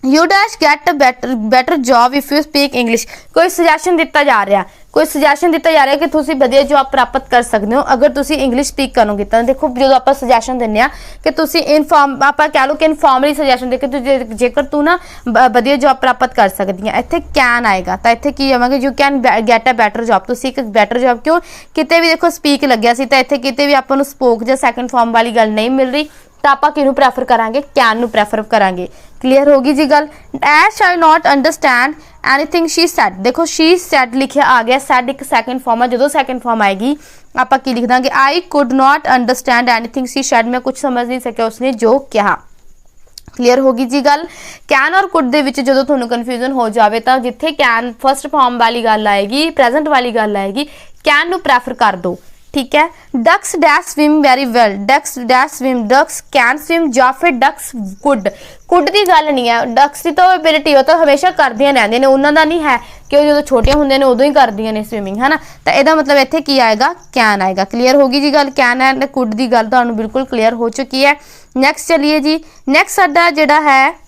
S1: You dash get a better job if you speak English. कोई सजैशन दिता जा रहा, कोई सजैशन दिता जा रहा है कि तुसीं वधिया जॉब प्राप्त कर सकते हो अगर तुसीं इंग्लिश स्पीक करोगे। तो देखो जो आप सजैशन दिंदे आ कि तुसीं इनफॉर्म आप कह लो कि इनफॉर्मली सजैशन दे के तू जेकर तू ना वधिया जॉब प्राप्त कर सकती है, इत्थे कैन आएगा। तो इत्थे की आवांगे, you can get a better job. तुसीं एक बैटर जॉब क्यों किते भी देखो स्पीक लग्या सी, तो इत्थे किते भी आपां नूं स्पोक या सैकेंड फॉर्म वाली गल नहीं मिल रही, तो आप किनू प्रैफर करांगे, कैन नू प्रैफर करांगे। क्लीयर होगी जी गल। As I not understand anything she said. देखो शी सैड लिखिया आ गया, सैड एक सैकेंड फॉर्म है, जो सैकेंड फॉर्म आएगी आप की लिख देंगे, I could not understand anything she sad, मैं कुछ समझ नहीं सकिया उसने जो कहा। क्लीयर होगी जी गल। कैन और कुड दे विच जदों तुहानूं कन्फ्यूजन हो जाए तो जिथे कैन फर्स्ट फॉर्म वाली गल आएगी, प्रेजेंट वाली गल आएगी, कैन नू प्रैफर कर दो, ठीक है। Ducks dash swim very well, ducks dash swim, ducks can swim या फिर डक्स कुड। कुड की गल नहीं है, डक्स की तो एबिलिटी हो तो हमेशा करदियां रहंदियां ने, उन्हां दा नहीं है कि वो जो छोटियां होंदियां ने उदों ही करदियां ने स्विमिंग, है ना। तो यदा मतलब इत्थे की आएगा, कैन आएगा। क्लीयर होगी जी गल। कैन एंड कुड की गल तुहानूं बिल्कुल क्लीयर हो चुकी है। नैक्सट चलिए जी, नैक्सट साडा जिहड़ा है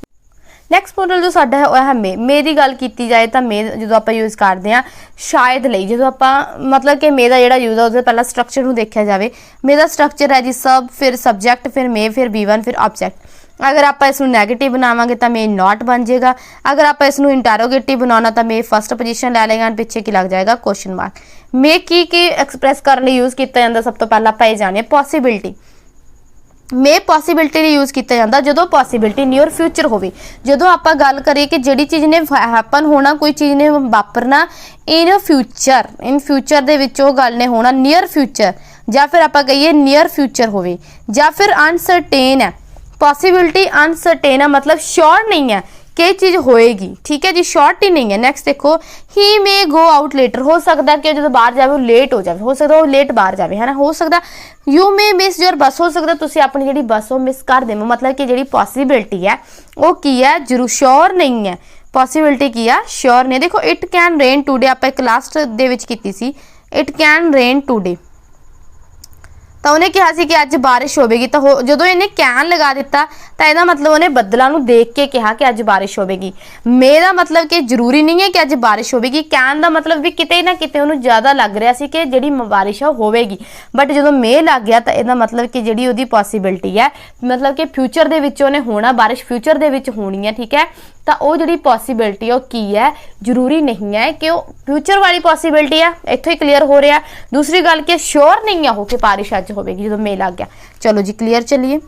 S1: नैक्सट मॉडल जो साडा है वह है मे की गल की जाए तो मे जो आप यूज़ करते हैं शायद लई, जो आप मतलब कि मे का जो यूज़ है उससे पहला स्ट्रक्चर में देखा जाए, मे का स्ट्रक्चर है जी सब, फिर सबजैक्ट, फिर मे, फिर B1, फिर ऑब्जैक्ट। अगर आप इसनूं नैगेटिव बनावांगे तो मे नॉट बन जाएगा, अगर आप इसनूं इंटैरोगेटिव बनाना तो मे फर्स्ट पोजीशन ले लेगा, पिछे की लग जाएगा क्वेश्चन मार्क। मे की एक्सप्रैस करने यूज़ किया जाता, सब तो पहला आप ये जाने पॉसीबिलिटी। मे पॉसीबिलिटी लिए यूज़ किया जाता जो पॉसीबिलिटी नीयर फ्यूचर हो, जो आप गल करिए कि जिहड़ी चीज़ ने हैपन होना, कोई चीज़ ने वापरना इन फ्यूचर दे विच वो गल ने होना नीयर फ्यूचर, या फिर आप कहिए नीयर फ्यूचर हो, या फिर अनसरटेन है। पॉसीबिलिटी अनसरटेन है मतलब श्योर नहीं है कि चीज़ होएगी, ठीक है जी, शॉर्ट ही नहीं है। नैक्सट देखो, ही मे गो आउट लेटर, हो सकता है कि जो बाहर जाए वो लेट हो जाए, हो सकता है वो लेट बाहर जाए, है ना, हो सकता। यू मे मिस योर बस, हो सकता तुसी अपनी जी बस वो मिस कर देवो, मतलब कि जी पॉसीबिलिटी है वो की है जरूर श्योर नहीं है, पॉसीबिलिटी की है श्योर नहीं। देखो इट कैन रेन टूडे आप एक लास्ट दे विच कीती सी, इट कैन रेन टूडे, तो उन्हें कहा कि अज बारिश होगी, तो जो इन्हें कैन लगा दिता तो यदा मतलब उन्हें बदलों देख के कहा कि अज बारिश होगी। मे का मतलब कि जरूरी नहीं है कि अज बारिश होगी, कैन का मतलब भी किते ना किते उन्होंने ज़्यादा लग रहा है कि जी बारिश होगी, बट जो मे लग गया तो यदा मतलब कि जी वो पॉसीबिलिटी है मतलब कि फ्यूचर के विच उन्हें होना, बारिश फ्यूचर के विच होनी है, ठीक है। तो वो जी पॉसीबिलिटी है की है जरूरी नहीं है कि वो फ्यूचर वाली पॉसीबिलिटी है, इतों ही क्लीयर हो रहा है। दूसरी गल कि श्योर नहीं है हो कि बारिश अज होगी जो मे लग गया। चलो जी क्लीयर चलिए।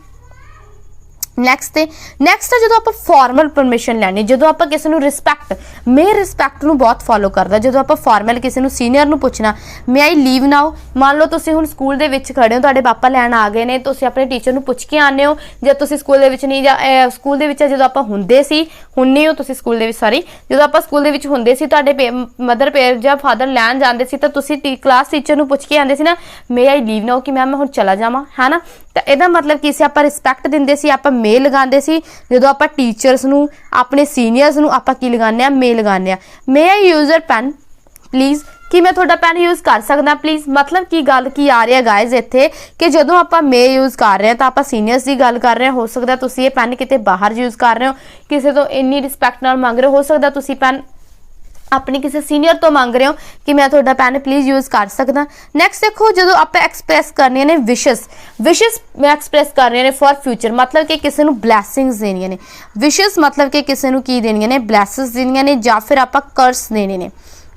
S1: ਨੈਕਸਟ ਜਦੋਂ ਆਪਾਂ ਫਾਰਮਲ ਪਰਮਿਸ਼ਨ ਲੈਣੀ, ਜਦੋਂ ਆਪਾਂ ਕਿਸੇ ਨੂੰ ਰਿਸਪੈਕਟ, ਮੇ ਰਿਸਪੈਕਟ ਨੂੰ ਬਹੁਤ ਫੋਲੋ ਕਰਦਾ। ਜਦੋਂ ਆਪਾਂ ਫਾਰਮਲ ਕਿਸੇ ਨੂੰ ਸੀਨੀਅਰ ਨੂੰ ਪੁੱਛਣਾ ਮੇ ਆਈ ਲੀਵ ਨਾਓ, ਮੰਨ ਲਓ ਤੁਸੀਂ ਹੁਣ ਸਕੂਲ ਦੇ ਵਿੱਚ ਖੜੇ ਹੋ, ਤੁਹਾਡੇ ਪਾਪਾ ਲੈਣ ਆ ਗਏ ਨੇ, ਤੁਸੀਂ ਆਪਣੇ ਟੀਚਰ ਨੂੰ ਪੁੱਛ ਕੇ ਆਉਂਦੇ ਹੋ। ਜੇ ਤੁਸੀਂ ਸਕੂਲ ਦੇ ਵਿੱਚ ਨਹੀਂ, ਜਾਂ ਸਕੂਲ ਦੇ ਵਿੱਚ ਜਦੋਂ ਆਪਾਂ ਹੁੰਦੇ ਸੀ, ਹੁਣ ਨਹੀਂ ਹੋ ਤੁਸੀਂ ਸਕੂਲ ਦੇ ਵਿੱਚ, ਸੌਰੀ, ਜਦੋਂ ਆਪਾਂ ਸਕੂਲ ਦੇ ਵਿੱਚ ਹੁੰਦੇ ਸੀ, ਤੁਹਾਡੇ ਮਦਰ ਜਾਂ ਫਾਦਰ ਲੈਣ ਜਾਂਦੇ ਸੀ ਤਾਂ ਤੁਸੀਂ ਕਲਾਸ ਟੀਚਰ ਨੂੰ ਪੁੱਛ ਕੇ ਆਉਂਦੇ ਸੀ ਨਾ ਮੇ ਆਈ ਲੀਵ ਨਾਓ, ਕਿ ਮੈਮ ਮੈਂ ਹੁਣ ਚਲਾ ਜਾਵਾਂ, ਹੈ ਨਾ। ਤਾਂ ਇਹਦਾ ਮਤਲਬ ਕੀ ਸੀ, ਆਪਾਂ ਰਿਸਪੈਕਟ ਦਿੰਦੇ ਸੀ, ਆਪਾਂ ਮੇ ਲਗਾਉਂਦੇ ਸੀ। ਜਦੋਂ ਆਪਾਂ ਟੀਚਰਸ ਨੂੰ, ਆਪਣੇ ਸੀਨੀਅਰਸ ਨੂੰ ਆਪਾਂ ਕੀ ਲਗਾਉਂਦੇ ਆ, ਮੇ ਲਗਾਉਂਦੇ ਆ। May I use your pen please, ਕਿ ਮੈਂ ਤੁਹਾਡਾ ਪੈਨ ਯੂਜ਼ ਕਰ ਸਕਦਾ ਪਲੀਜ਼। ਮਤਲਬ ਕੀ ਗੱਲ ਕੀ ਆ ਰਿਹਾ ਗਾਇਜ਼ ਇੱਥੇ, ਕਿ ਜਦੋਂ ਆਪਾਂ ਮੇ ਯੂਜ਼ ਕਰ ਰਹੇ ਹਾਂ ਤਾਂ ਆਪਾਂ ਸੀਨੀਅਰਸ ਦੀ ਗੱਲ ਕਰ ਰਹੇ ਹਾਂ। ਹੋ ਸਕਦਾ ਤੁਸੀਂ ਇਹ ਪੈਨ ਕਿਤੇ ਬਾਹਰ ਯੂਜ਼ ਕਰ ਰਹੇ ਹੋ, ਕਿਸੇ ਤੋਂ ਇੰਨੀ ਰਿਸਪੈਕਟ ਨਾਲ ਮੰਗ ਰਹੇ ਹੋ ਸਕਦਾ ਤੁਸੀਂ ਪੈਨ ਆਪਣੀ ਕਿਸੇ ਸੀਨੀਅਰ ਤੋਂ ਮੰਗ ਰਹੇ ਹੋ ਕਿ ਮੈਂ ਤੁਹਾਡਾ ਪੈਨ ਪਲੀਜ਼ ਯੂਜ਼ ਕਰ ਸਕਦਾ। ਨੈਕਸਟ ਦੇਖੋ, ਜਦੋਂ ਆਪਾਂ ਐਕਸਪ੍ਰੈਸ ਕਰਨੀਆਂ ਨੇ ਵਿਸ਼ਸ ਮੈਂ ਐਕਸਪ੍ਰੈਸ ਕਰ ਰਹੀਆਂ ਨੇ ਫॉर ਫਿਊਚਰ, ਮਤਲਬ ਕਿ ਕਿਸੇ ਨੂੰ ਬਲੈਸਿੰਗਸ ਦੇਣੀਆਂ ਨੇ। ਵਿਸ਼ਸ ਮਤਲਬ ਕਿ ਕਿਸੇ ਨੂੰ ਕੀ ਦੇਣੀਆਂ ਨੇ, ਬਲੈਸਿੰਗਸ ਦੇਣੀਆਂ ਨੇ, ਜਾਂ ਫਿਰ ਆਪਾਂ ਕਰਸ ਦੇਣੇ ਨੇ।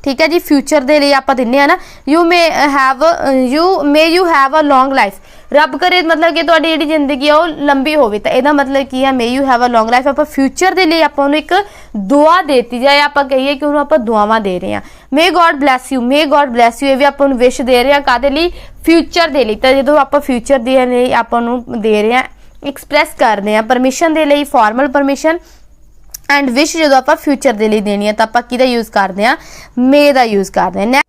S1: ਠੀਕ ਹੈ ਜੀ, ਫਿਊਚਰ ਦੇ ਲਈ ਆਪਾਂ ਦਿੰਦੇ ਆ ਨਾ, you may you have a long life, ਰੱਬ ਕਰੇ ਮਤਲਬ ਕਿ ਤੁਹਾਡੀ ਜਿਹੜੀ ਜ਼ਿੰਦਗੀ ਆ ਉਹ ਲੰਬੀ ਹੋਵੇ, ਤਾਂ ਇਹਦਾ ਮਤਲਬ ਕੀ ਹੈ, may you have a long life. ਆਪਾਂ ਫਿਊਚਰ ਦੇ ਲਈ ਆਪਾਂ ਉਹਨੂੰ ਇੱਕ ਦੁਆ ਦੇਤੀ ਜਾਏ, ਆਪਾਂ ਕਹੀਏ ਕਿ ਉਹਨੂੰ ਆਪਾਂ ਦੁਆਵਾਂ ਦੇ ਰਹੇ ਹਾਂ, may God bless you, may God bless you. ਇਹ ਵੀ ਆਪਾਂ ਉਹਨੂੰ ਵਿਸ਼ ਦੇ ਰਹੇ ਹਾਂ, ਕਾਹਦੇ ਲਈ, ਫਿਊਚਰ ਦੇ ਲਈ। ਤਾਂ ਜਦੋਂ ਆਪਾਂ ਫਿਊਚਰ ਦੇ ਲਈ ਆਪਾਂ ਉਹਨੂੰ ਦੇ ਰਹੇ ਹਾਂ, ਐਕਸਪ੍ਰੈਸ ਕਰਦੇ ਹਾਂ ਪਰਮਿਸ਼ਨ ਦੇ ਲਈ, ਫਾਰਮਲ ਪਰਮਿਸ਼ਨ ਐਂਡ ਵਿਸ਼ ਜਦੋਂ ਆਪਾਂ ਫਿਊਚਰ ਦੇ ਲਈ ਦੇਣੀ ਹੈ ਤਾਂ ਆਪਾਂ ਕਿਹਦਾ ਯੂਜ਼ ਕਰਦੇ ਹਾਂ, ਮੇ ਦਾ ਯੂਜ਼ ਕਰਦੇ ਹਾਂ।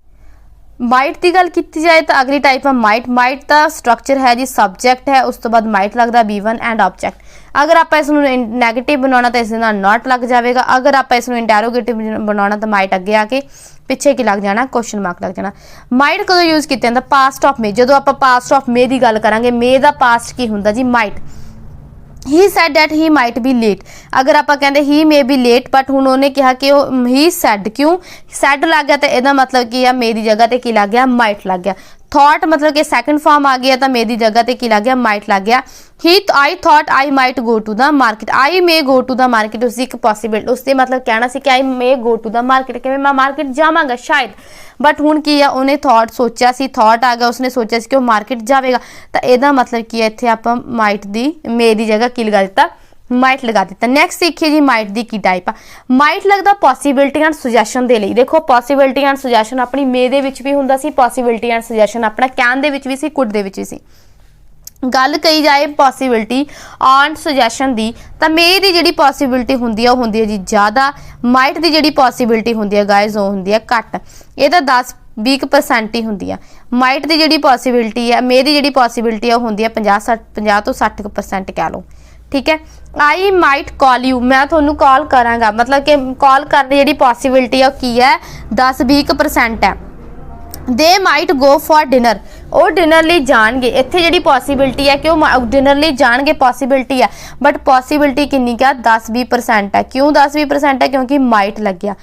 S1: ਮਾਈਟ ਦੀ ਗੱਲ ਕੀਤੀ ਜਾਏ ਤਾਂ ਅਗਲੀ ਟਾਈਪ ਹੈ ਮਾਈਟ ਦਾ ਸਟਰਕਚਰ ਹੈ ਜੀ, ਸਬਜੈਕਟ ਹੈ, ਉਸ ਤੋਂ ਬਾਅਦ ਮਾਈਟ ਲੱਗਦਾ B1 ਐਂਡ ਆਬਜੈਕਟ। ਅਗਰ ਆਪਾਂ ਇਸ ਨੂੰ ਨੈਗੇਟਿਵ ਬਣਾਉਣਾ ਤਾਂ ਇਸ ਦੇ ਨਾਲ ਨਾਟ ਲੱਗ ਜਾਵੇਗਾ। ਅਗਰ ਆਪਾਂ ਇਸ ਨੂੰ ਇੰਟਰੋਗੇਟਿਵ ਬਣਾਉਣਾ ਤਾਂ ਮਾਈਟ ਅੱਗੇ ਆ ਕੇ ਪਿੱਛੇ ਕੀ ਲੱਗ ਜਾਣਾ, ਕੁਐਸਚਨ ਮਾਰਕ ਲੱਗ ਜਾਣਾ। ਮਾਈਟ ਕਦੋਂ ਯੂਜ਼ ਕੀਤਾ ਜਾਂਦਾ, ਪਾਸਟ ਆਫ ਮੇ। ਜਦੋਂ ਆਪਾਂ ਪਾਸਟ ਆਫ ਮੇ ਦੀ ਗੱਲ ਕਰਾਂਗੇ, ਮੇ ਦਾ ਪਾਸਟ ਕੀ ਹੁੰਦਾ ਜੀ, might. he said that he might be late, ਅਗਰ ਆਪਾਂ ਕਹਿੰਦੇ he may be late but ਹੁਣ ਉਹਨੇ ਕਿਹਾ ਕਿ ਉਹ he said, ਕਿਉਂ said ਲੱਗ ਗਿਆ ਤਾਂ ਇਹਦਾ ਮਤਲਬ ਕੀ ਆ, ਮੇ ਦੀ ਜਗ੍ਹਾ ਤੇ ਕੀ ਲੱਗ ਗਿਆ, might ਲੱਗ ਗਿਆ। thought ਮਤਲਬ ਕਿ ਸੈਕੰਡ ਫਾਰਮ ਆ ਗਿਆ ਤਾਂ ਮੇ ਦੀ ਜਗ੍ਹਾ ਤੇ ਕੀ ਲੱਗ ਗਿਆ, might ਲੱਗ ਗਿਆ। I thought I might go to the market, I may go to the market, ਉਸਦੀ ਇੱਕ ਪੋਸੀਬਲ, ਉਸਦੇ ਮਤਲਬ ਕਹਿਣਾ ਸੀ ਕਿ I may go to the market, ਕਿਵੇਂ ਮੈਂ ਮਾਰਕੀਟ ਜਾਵਾਂਗਾ ਸ਼ਾਇਦ। ਬਟ ਹੁਣ ਕੀ ਆ, ਉਹਨੇ ਥਾਟ ਸੋਚਿਆ ਸੀ, ਥਾਟ ਆ ਗਿਆ, ਉਸਨੇ ਸੋਚਿਆ ਸੀ ਕਿ ਉਹ ਮਾਰਕੀਟ ਜਾਵੇਗਾ, ਤਾਂ ਇਹਦਾ ਮਤਲਬ ਕੀ ਹੈ, ਇੱਥੇ ਆਪਾਂ ਮਾਈਟ ਦੀ ਮੇ ਦੀ ਜਗ੍ਹਾ ਕੀ ਲਗਾ ਦਿੱਤਾ, ਮਾਈਟ ਲਗਾ ਦਿੱਤਾ। ਨੈਕਸਟ ਦੇਖੀਏ ਜੀ, ਮਾਈਟ ਦੀ ਕੀ ਟਾਈਪ ਆ। ਮਾਈਟ ਲੱਗਦਾ ਪੋਸੀਬਿਲਿਟੀ ਐਂਡ ਸੁਜੈਸ਼ਨ ਦੇ ਲਈ। ਦੇਖੋ ਪੋਸੀਬਿਲਿਟੀ ਐਂਡ ਸੁਜੈਸ਼ਨ ਆਪਣੀ ਮੇ ਦੇ ਵਿੱਚ ਵੀ ਹੁੰਦਾ ਸੀ, ਪੋਸੀਬਿਲਿਟੀ ਐਂਡ ਸੁਜੈਸ਼ਨ ਆਪਣਾ ਕੈਨ ਦੇ ਵਿੱਚ ਵੀ ਸੀ, ਕੁਡ ਦੇ ਵਿੱਚ ਵੀ ਸੀ। ਗੱਲ ਕਹੀ ਜਾਏ ਪੋਸੀਬਿਲਿਟੀ ਐਂਡ ਸੁਜੈਸ਼ਨ ਦੀ, ਤਾਂ ਮੇ ਦੀ ਜਿਹੜੀ ਪੋਸੀਬਿਲਿਟੀ ਹੁੰਦੀ ਆ ਉਹ ਹੁੰਦੀ ਹੈ ਜੀ ਜ਼ਿਆਦਾ, ਮਾਈਟ ਦੀ ਜਿਹੜੀ ਪੋਸੀਬਿਲਿਟੀ ਹੁੰਦੀ ਹੈ ਗਾਇਜ਼ ਉਹ ਹੁੰਦੀ ਹੈ ਘੱਟ। ਇਹ ਤਾਂ 10-20% ਹੀ ਹੁੰਦੀ ਆ। ਮਾਈਟ ਦੀ ਜਿਹੜੀ ਪੋਸੀਬਿਲਿਟੀ ਹੈ, ਮੇ ਦੀ ਜਿਹੜੀ ਪੋਸੀਬਿਲਿਟੀ ਆ ਉਹ ਹੁੰਦੀ ਹੈ 50 ਤੋਂ 60% ਕਹਿ ਲਓ। ਠੀਕ ਹੈ, ਆਈ ਮਾਈਟ ਕਾਲ ਯੂ, ਮੈਂ ਤੁਹਾਨੂੰ ਕਾਲ ਕਰਾਂਗਾ, ਮਤਲਬ ਕਿ ਕਾਲ ਕਰਨ ਦੀ ਜਿਹੜੀ ਪੋਸੀਬਿਲਿਟੀ ਆ ਉਹ ਕੀ ਹੈ, 10-20% ਹੈ। ਦੇ ਮਾਈਟ ਗੋ ਫॉर ਡਿਨਰ, ਉਹ ਡਿਨਰ ਲਈ ਜਾਣਗੇ। ਇੱਥੇ ਜਿਹੜੀ ਪੋਸੀਬਿਲਿਟੀ ਹੈ ਕਿ ਉਹ ਡਿਨਰ ਲਈ ਜਾਣਗੇ, ਪੋਸੀਬਿਲਿਟੀ ਹੈ, ਬਟ ਪੋਸੀਬਿਲਿਟੀ ਕਿੰਨੀ ਕੁ 10-20% ਹੈ। ਕਿਉਂ 10-20% ਹੈ, ਕਿਉਂਕਿ ਮਾਈਟ ਲੱਗਿਆ।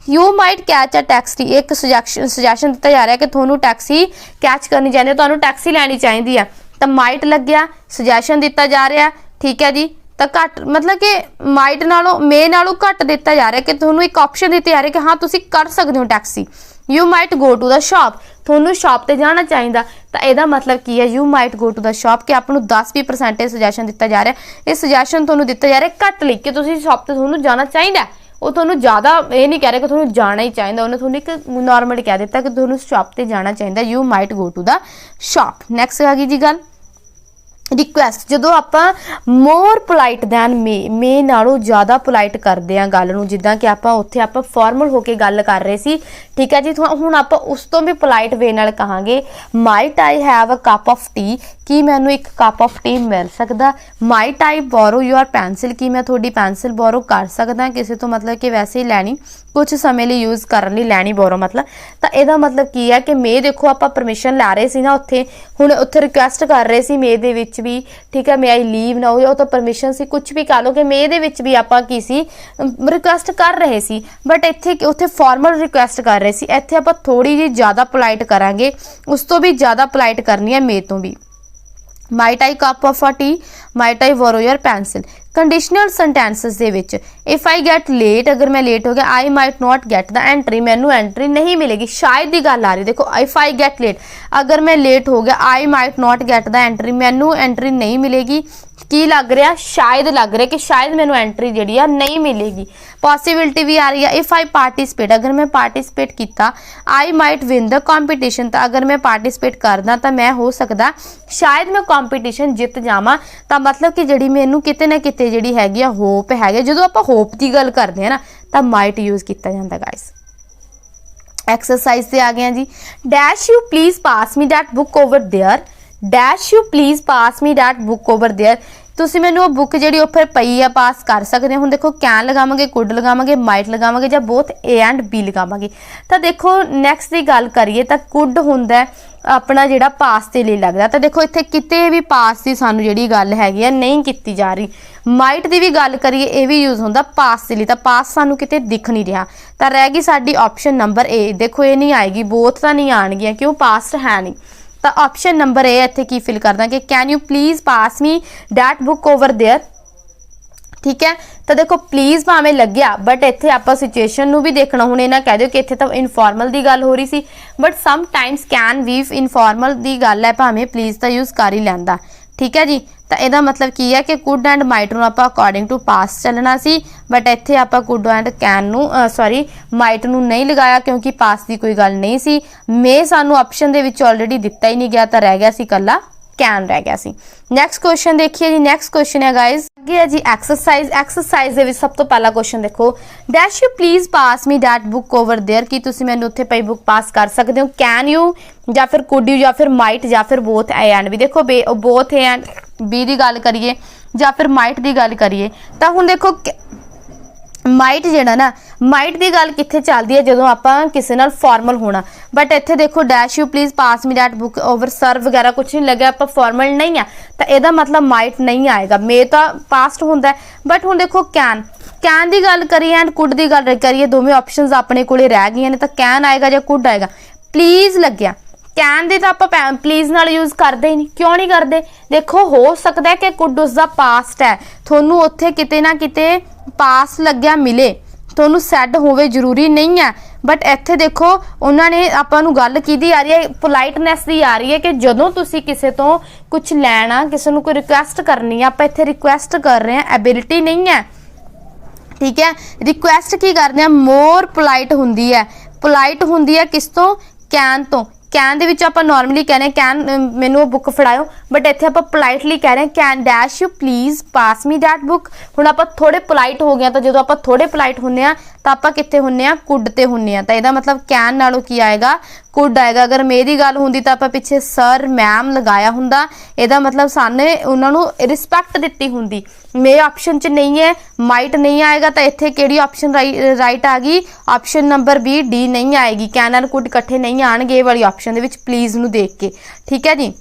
S1: You might catch a taxi, ਇੱਕ ਸੁਜੈਸ਼ਨ ਦਿੱਤਾ ਜਾ ਰਿਹਾ ਕਿ ਤੁਹਾਨੂੰ ਟੈਕਸੀ ਕੈਚ ਕਰਨੀ ਚਾਹੀਦੀ ਹੈ, ਤੁਹਾਨੂੰ ਟੈਕਸੀ ਲੈਣੀ ਚਾਹੀਦੀ ਹੈ, ਤਾਂ ਮਾਈਟ ਲੱਗਿਆ, ਸੁਜੈਸ਼ਨ ਦਿੱਤਾ ਜਾ ਰਿਹਾ। ਠੀਕ ਹੈ ਜੀ, ਤਾਂ ਘੱਟ ਮਤਲਬ ਕਿ ਮਾਈਟ ਨਾਲੋਂ ਮੇ ਨਾਲੋਂ ਘੱਟ ਦਿੱਤਾ ਜਾ ਰਿਹਾ, ਕਿ ਤੁਹਾਨੂੰ ਇੱਕ ਆਪਸ਼ਨ ਦਿੱਤੀ ਜਾ ਰਹੀ ਕਿ ਹਾਂ ਤੁਸੀਂ ਕਰ ਸਕਦੇ ਹੋ taxi. You might go to the shop, ਤੁਹਾਨੂੰ ਸ਼ਾਪ ਤੇ ਜਾਣਾ ਚਾਹੀਦਾ, ਤਾਂ ਇਹਦਾ ਮਤਲਬ ਕੀ ਹੈ, you might go to the shop, ਕਿ ਆਪਾਂ ਨੂੰ 10-20% ਸੁਜੈਸ਼ਨ ਦਿੱਤਾ ਜਾ ਰਿਹਾ। ਇਹ ਸੁਜੈਸ਼ਨ ਤੁਹਾਨੂੰ ਦਿੱਤਾ ਜਾ ਰਿਹਾ ਘੱਟ ਲਈ, ਕਿ ਤੁਸੀਂ ਸ਼ਾਪ ਤੇ ਤੁਹਾਨੂੰ ਜਾਣਾ ਚਾਹੀਦਾ। ਉਹ ਤੁਹਾਨੂੰ ਜ਼ਿਆਦਾ ਇਹ ਨਹੀਂ ਕਹਿ ਰਿਹਾ ਕਿ ਤੁਹਾਨੂੰ ਜਾਣਾ ਹੀ ਚਾਹੀਦਾ, ਉਹਨੇ ਤੁਹਾਨੂੰ ਇੱਕ ਨੋਰਮਲੀ ਕਹਿ ਦਿੱਤਾ ਕਿ ਤੁਹਾਨੂੰ ਸ਼ਾਪ ਤੇ ਜਾਣਾ ਚਾਹੀਦਾ, you might go to the shop. Next ਆ ਗਈ ਜੀ ਗੱਲ ਰਿਕੁਐਸਟ, ਜਦੋਂ ਆਪਾਂ ਮੋਰ ਪੋਲਾਈਟ ਦੈਨ ਮੇ ਨਾਲੋਂ ਜ਼ਿਆਦਾ ਪੋਲਾਈਟ ਕਰਦੇ ਆ ਗੱਲ ਨੂੰ, ਜਿੱਦਾਂ ਕਿ ਆਪਾਂ ਉੱਥੇ ਆਪਾਂ ਫਾਰਮਲ ਹੋ ਕੇ ਗੱਲ ਕਰ ਰਹੇ ਸੀ। ਠੀਕ ਹੈ ਜੀ, ਹੁਣ ਆਪਾਂ ਉਸ ਤੋਂ ਵੀ ਪੋਲਾਈਟ ਵੇ ਨਾਲ ਕਹਾਂਗੇ, might I have a cup of tea, ਕੀ ਮੈਨੂੰ ਇੱਕ ਕੱਪ ਆਫ ਟੀ ਮਿਲ ਸਕਦਾ। Might I borrow your pencil, ਕੀ ਮੈਂ ਤੁਹਾਡੀ ਪੈਨਸਿਲ ਬੋਰੋ ਕਰ ਸਕਦਾ ਕਿਸੇ ਤੋਂ, ਮਤਲਬ ਕਿ ਵੈਸੇ ਹੀ ਲੈਣੀ, ਕੁਝ ਸਮੇਂ ਲਈ ਯੂਜ਼ ਕਰਨ ਲਈ ਲੈਣੀ ਬੋਰੋ ਮਤਲਬ। ਤਾਂ ਇਹਦਾ ਮਤਲਬ ਕੀ ਹੈ ਕਿ ਮੇ ਦੇਖੋ ਆਪਾਂ ਪਰਮਿਸ਼ਨ ਲੈ ਰਹੇ ਸੀ ਨਾ ਉੱਥੇ, ਹੁਣ ਉੱਥੇ ਰਿਕੁਐਸਟ ਕਰ ਰਹੇ ਸੀ ਮੇ ਦੇ ਵਿੱਚ ਵੀ। ਠੀਕ ਹੈ, ਮੇ ਆਈ ਲੀਵ ਨਾ ਹੋ, ਉਹ ਤਾਂ ਪਰਮਿਸ਼ਨ ਸੀ, ਕੁਝ ਵੀ ਕਹ ਲਓ ਕਿ ਮੇ ਦੇ ਵਿੱਚ ਵੀ ਆਪਾਂ ਕੀ ਸੀ, ਰਿਕੁਐਸਟ ਕਰ ਰਹੇ ਸੀ, ਬਟ ਇੱਥੇ ਉੱਥੇ ਫਾਰਮਲ ਰਿਕੁਐਸਟ ਕਰ ਰਹੇ ਸੀ, ਇੱਥੇ ਆਪਾਂ ਥੋੜੀ ਜਿਹੀ ਜ਼ਿਆਦਾ ਪੋਲਾਈਟ ਕਰਾਂਗੇ, ਉਸ ਤੋਂ ਵੀ ਜ਼ਿਆਦਾ ਪੋਲਾਈਟ ਕਰਨੀ ਹੈ ਮੇ ਤੋਂ ਵੀ। Might I cup of a tea, might I borrow your pencil, conditional sentences दे विच इफ आई गैट लेट, अगर मैं लेट हो गया, I might not get the entry, मैनू एंट्री नहीं मिलेगी, शायद की गल आ रही। देखो इफ आई गैट लेट, अगर मैं लेट हो गया, I might not get the entry, मैनू एंट्री नहीं मिलेगी। की लग रहा, शायद लग रहा कि शायद मैनू एंट्री जी नहीं मिलेगी। पॉसिबिलिटी भी आ रही है। इफ आई पार्टिसिपेट, अगर मैं पार्टिसिपेट किया, I might win the competition, तो अगर मैं पार्टिसिपेट करदा तो मैं हो सकता शायद मैं कॉम्पीटिशन जित जावां। तो मतलब कि जी मैनू किते ना किते जी हैगी होप है, जो आप होप की गल करते हैं ना तो माइट यूज़ किया जाता गाइस। एक्सरसाइज से आ गया जी। Dash you please pass me that book over there, dash you please pass me that book over there, तुसीं मैनू बुक जी फिर पई है पास कर सकते हो। हुण देखो कैन लगावांगे, कुड लगावांगे, माइट लगावांगे, जां बोथ ए एंड बी लगावांगे। तो देखो नैक्सट की गल करिए तो कुड हुंदा अपना जिहड़ा पास के लिए लगता। तो देखो इत्थे किते भी पास की सानू जिहड़ी गल हैगी है नहीं की जा रही। माइट की भी गल करिए, ये भी यूज़ होंदा पास के लिए, तो पास सानू किते दिख नहीं रहा। तो रह गई साडी ऑप्शन नंबर ए। देखो ये नहीं आएगी, बोथ तो नहीं आएगियां, क्यों पास्ट है नहीं। तो ऑप्शन नंबर ए इत्थे की फिल करदा कि can you please pass me that book over there. ठीक है, तो देखो प्लीज़ भावें लग्या, बट इत्थे आपां सिचुएशन नूं भी देखना। हुण इन्हां कह दो कि इत्थे तो इनफॉर्मल की गल हो रही सी, बट सम टाइम्स कैन भी इनफॉर्मल की गल है, भावें प्लीज़ तो यूज़ कर ही लैंदा। ठीक है जी, तो यदा मतलब की है कि कुड एंड माइट नूं आपां अकॉर्डिंग टू पास चलना सी, बट इत्थे आपां कुड एंड कैन नूं सॉरी माइट नूं नहीं लगाया, क्योंकि पास की कोई गल नहीं सी। मे सानू ऑप्शन दे विच ऑलरेडी दिता ही नहीं गया, तो रह गया सी कल्ला कैन रह गया सी। नैक्सट क्वेश्चन देखिए जी। नैक्सट क्वेश्चन है गाइज है जी एक्सरसाइज। एक्सरसाइज दे विच सब तो पहला क्वेश्चन देखो, dash you please pass me that book over there, कि तुसीं मैनूं उत्थे पई बुक पास कर सकते हो। कैन यू या फिर कुड यू या फिर माइट या फिर बोथ ए एंड बी। देखो बोथ ए एंड बी की गल करिए या फिर माइट की गल करिए, तो हुण देखो माइट जिहड़ा ना, माइट की गल कित्थे चलदी है जदों आपां किसी नाल फॉर्मल होना। बट इत्थे देखो dash you please pass me that book over sir वगैरह कुछ नहीं लगे, आपां फॉर्मल नहीं है, तो यदा मतलब माइट नहीं आएगा। मे तो पास्ट हुंदा है, बट हुण देखो कैन, कैन की गल करिए एंड कुड की गल करिए, दोवें ऑप्शनस अपने कोले रह गई ने, तो कैन आएगा या कुड आएगा। प्लीज़ लग्या, कैन दे तो आप प्लीज़ नाल यूज़ करते ही नहीं, क्यों नहीं करते। देखो हो सकता है कि कुड उसका पास्ट है, थोनू उत्थे किते ना किते पास लग्या मिले, थोनू सैड होवे जरूरी नहीं है। बट इत्थे देखो उन्होंने आपां नूं गल किहदी आ रही है, पोलाइटनैस की आ रही है कि जदों तुसीं किसी तो कुछ लैना, किसी नूं कोई रिक्वेस्ट करनी है, आपां इत्थे रिक्वेस्ट कर रहे हैं, एबिलिटी नहीं है। ठीक है, रिक्वेस्ट की करते हैं मोर पोलाइट हुंदी है, पोलाइट हुंदी है किस तो, कैन तो। कैन दे विच आपां नॉर्मली कहने कैन मैनू बुक फड़ाओ, बट इत्थे आपां पोलाइटली कह रहे हैं can dash you please pass me that book. हुण आपां थोड़े पोलाइट हो गए, तो जो आपां थोड़े पोलाइट हुंदे आ तो आपां कित्थे हुंदे आ, कुड ते हुंदे आ। तो इहदा मतलब कैन नालों की आएगा, कुड आएगा। अगर मेरी गल हुंदी तो आपां पिछे सर मैम लगाया हुंदा, इहदा मतलब साने उन्हां नूं रिस्पैक्ट दित्ती हुंदी। मे ऑप्शन च नहीं है, माइट नहीं आएगा, तो इत्थे किहड़ी ऑप्शन राइट आ गई, ऑप्शन नंबर बी डी नहीं आएगी। कैन एंड कुड इकट्ठे नहीं आएंगे ये वाली ऑप्शन दे विच प्लीज़ नूं देख के। ठीक है जी,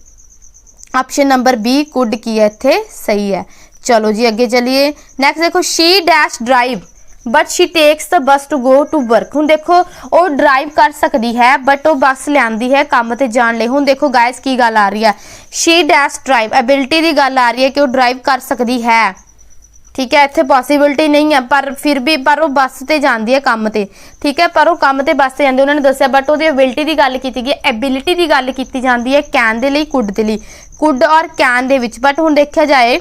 S1: ऑप्शन नंबर बी कुड की है इत्थे सही है। चलो जी अगे चलिए। नैक्सट देखो, she dash drive but she takes the bus to go to work. हुण देखो वो ड्राइव कर सकती है, बट वो बस लियांदी है काम ते जाण लई। हुण देखो गाइस की गल आ रही है, शी डैश ड्राइव, एबिलिटी की गल आ रही है कि वो ड्राइव कर सकती है। ठीक है, इत्थे पॉसिबिलिटी नहीं है, पर फिर भी पर वो बस ते जाती है काम ते। ठीक है, पर वो काम ते बस ते जाती, उन्होंने दस्सिया, बट वो एबिलिटी की गल की गई, एबिलिटी की गल की जाती है कैन दे लई, कुड दे लई, कुड और कैन दे विच। बट हुण देखा जाए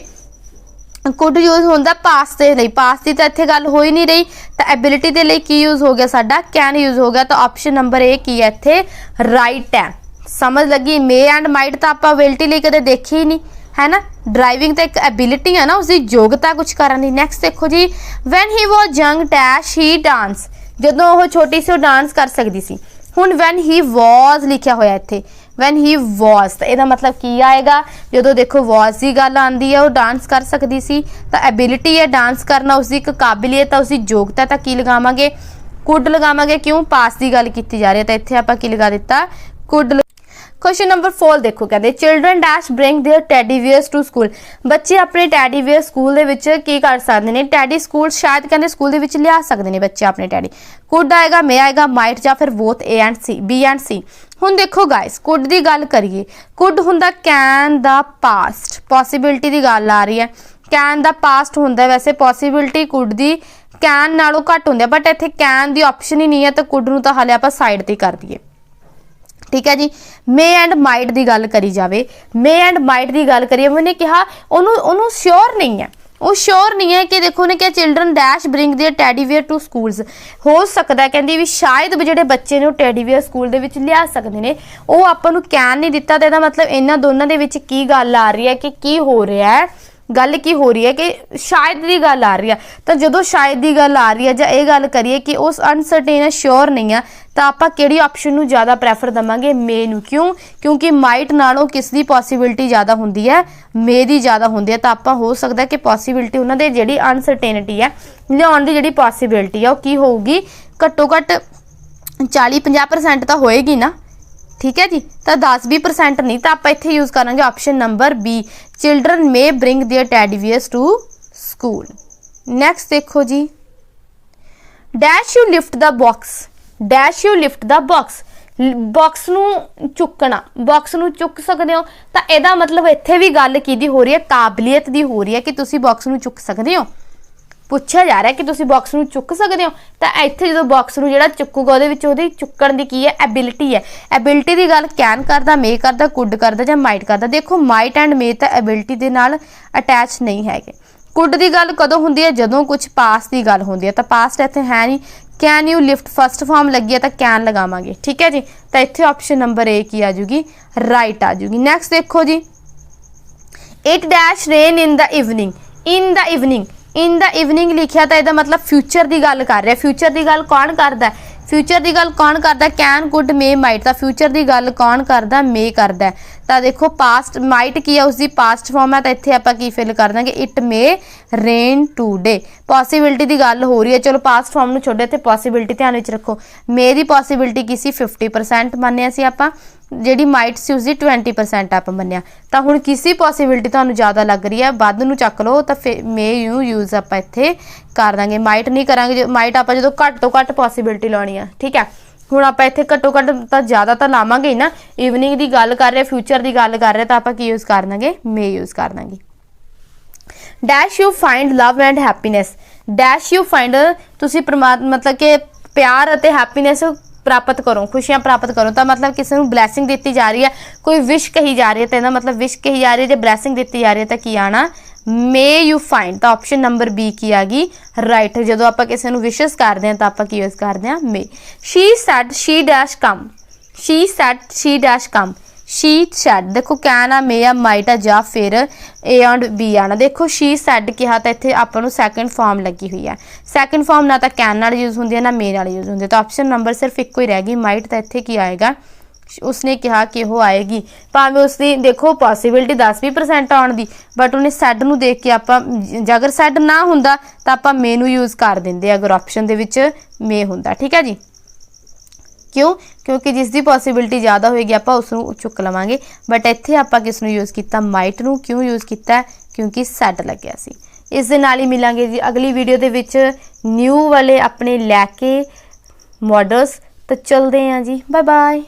S1: कुड यूज़ होंदा पास के लिए, पास की तो इत्थे गल हो ही नहीं रही, तो एबिलिटी के लिए की यूज़ हो गया साडा, कैन यूज़ हो गया। तो ऑप्शन नंबर ए की है इत्थे राइट है। समझ लगी। मे एंड माइट तो आप एबिलिटी लिए कदे देखी ही नहीं है ना, ड्राइविंग तो एक एबिलिटी है ना, उसकी योग्यता कुछ करने की। नैक्सट देखो जी, when he was young dash he dance, जदों वो छोटी सी डांस कर सकती सी। हुण वैन ही वॉज लिखा होया इत्थे, वैन ही वॉज, तो यदा मतलब की आएगा, जो देखो वॉज की गल आती है, वो डांस कर सकती सी, तो एबिलिटी है डांस करना, उसकी एक काबिलियत है, उसकी योग्यता, तो की लगावांगे, कुड लगावांगे। क्यों, पास की गल की जा रही है, तो इत्थे आपां की लगा दिता, कुड। क्वेश्चन नंबर 4 देखो, कहते children dash bring their teddy bears to school. बच्चे अपने टैडी वेयर स्कूल दे विच की कर सकते हैं, टैडी स्कूल शायद कहते स्कूल दे विच लिया सकते हैं बच्चे अपने टैडी। कुड आएगा, मे आएगा, माइट या फिर both A and C, B and C. हुण देखो गाइस, कुड की गल करिए, कुड हुंदा कैन दा पास्ट, पॉसिबिलिटी की गल आ रही है, कैन दा पास्ट हुंदा है, वैसे पॉसिबिलिटी कुड दी कैन नालों घट हुंदी है, बट इत्थे कैन दी ऑप्शन ही नहीं है, तो कुड नूं तां हाले आपां साइड ते कर दईए। ठीक है जी। मे एंड माइट की गल करी जाए, मे एंड माइट की गल करिए, मैंने कहा उन्होंने श्योर नहीं है, वो श्योर नहीं है कि देखो उन्हें क्या children dash bring their teddy bear to schools, हो सकता है कहती भी शायद भी जो बच्चे ने टैडीवेयर स्कूल के लिया सकते हैं, वो आपको कैन नहीं दिता, तो मतलब इन्होंने दोनों के की गल आ रही है कि की हो रहा है, गल की हो रही है कि शायद की गल आ रही है। तो जो शायद की गल आ रही है या ये गल करिए कि उस अनसर्टेन है, श्योर नहीं है, तो आप किहड़ी ऑप्शन नूं ज़्यादा प्रैफर देवांगे, मे नूं। क्यों? क्योंकि माइट नालों किस दी पॉसिबिलिटी ज़्यादा होंदी है, मे दी ज़्यादा होंदी है। तो आप हो सकता है कि पॉसिबिलिटी उन्होंने जिहड़ी अनसर्टेनिटी है लियाउण दी जिहड़ी पॉसिबिलिटी है वो की होगी, घट्टो घट्ट 40-50% तो होएगी ना। ठीक है जी। तो 10-20% नहीं, तो आप इत्थे यूज़ करांगे option number B, children may bring their teddy bears to school. Next देखो जी, dash you lift the box, dash you lift the box, box नूं चुकना, बॉक्स नूं चुक सकते हो, तो यदा मतलब इत्थे भी गल की हो रही है, काबलियत की हो रही है कि तुसी बॉक्स नूं चुक सकते हो। पूछा जा रहा है कि तुसी बॉक्स नूं चुक सकते हो, तो इत्थे जो बॉक्स नूं जिहड़ा चुकूगा उहदे चुकण दी की है, एबिलिटी है। एबिलिटी की गल कैन करदा, मे करदा, कुड करदा जां माइट करदा। देखो माइट एंड मे तो एबिलिटी दे नाल अटैच नहीं हैगे। कुड की गल कदों हुंदी है? जदों कुछ पास की गल हुंदी है, तो पास्ट इत्थे है नहीं। Can you lift first form लगी है, तो कैन लगावांगे। ठीक है जी। तो इत्थे ऑप्शन नंबर ए की आ जूगी, राइट आ जूगी। नैक्सट देखो जी, it dash rain in the evening, in the evening, in the evening लिखिया तो यदा मतलब फ्यूचर की गल कर रहा है। फ्यूचर की गल कौन करता है? फ्यूचर की गल कौन करता है? Can, could, may, might. तो फ्यूचर की गल कौन करता? मे करता है। तो देखो पास्ट माइट की है, उसकी पास्ट फॉर्म है, तो इत्थे आपां की फिल कर देंगे, it may rain today. Possibility की गल हो रही है, चलो पास्ट फॉर्म नूं छोड़ो, इत्थे पॉसिबिलिटी ध्यान विच रखो। मे की पॉसिबिलिटी की सी 50% मन्निया सी आपां, जिहड़ी माइट सी उसकी 20% आप मन्निया। तो हुण किसी पॉसिबिलिटी तुहानूं ज़्यादा लग रही है, वध नूं चक लो, तो फिर मे यू यूज़ आप इत्थे कर देंगे। माइट नहीं करांगे, माइट आप जो घट तो घट पॉसिबिलिटी लानी है। ठीक है। हुण आप इत्थे घट्टो घट तो ज़्यादा तो लावांगे ही ना, इवनिंग की गल कर रहे, फ्यूचर की गल कर रहे, तो आप की यूज़ कर देंगे? मे यूज़ कर देंगे। Dash you find love and happiness, dash you find तुसी मतलब कि प्यार और हैप्पीनैस प्राप्त करो, खुशियां प्राप्त करो। तो मतलब किसी को ब्लैसिंग दी जा रही है, कोई विश कही जा रही है, तो मतलब विश कही जा रही है, जो ब्लैसिंग दी जा रही है, तो की आना? May you find. तो ऑप्शन नंबर बी की आ गई, राइट। जो आप किसी को विशेस करते हैं तो आप यूज़ करते हैं may. She said she dash come, she said she dash come, she said. देखो कैन आ, मे आ, माइट आ, या फिर ए एंड बी आना। देखो शी सैड कहा तो इत्थे आपां नूं सैकेंड फॉर्म लगी हुई है। सैकेंड फॉर्म ना तो कैन नाल यूज़ होंदी है, ना मे नाल यूज़ होंदी है। तो ऑप्शन नंबर सिर्फ एक ही रह गई, माइट। तो इत्थे की आएगा? उसने कहा कि वो आएगी, भावें उसकी देखो पॉसिबिलिटी 10-20% आने की, बट उन्हें सैड नूं देख के आप, अगर सैड ना हुंदा तो आप मे नूं यूज़ कर देंगे, अगर ऑप्शन दे विच मे हुंदा। ठीक है जी। क्यों? क्योंकि जिसकी पॉसिबिलिटी ज़्यादा होएगी आप उसनूं चुक लवांगे, बट इत्थे आप किसनूं यूज़ किया? माइट नूं। क्यों यूज़ किया? क्योंकि सैड लग्या सी। इस दे नाल ही मिलांगे जी अगली वीडियो दे विच न्यू वाले अपने लैके मॉडल्स। तो चलते हैं जी, बाय बाय।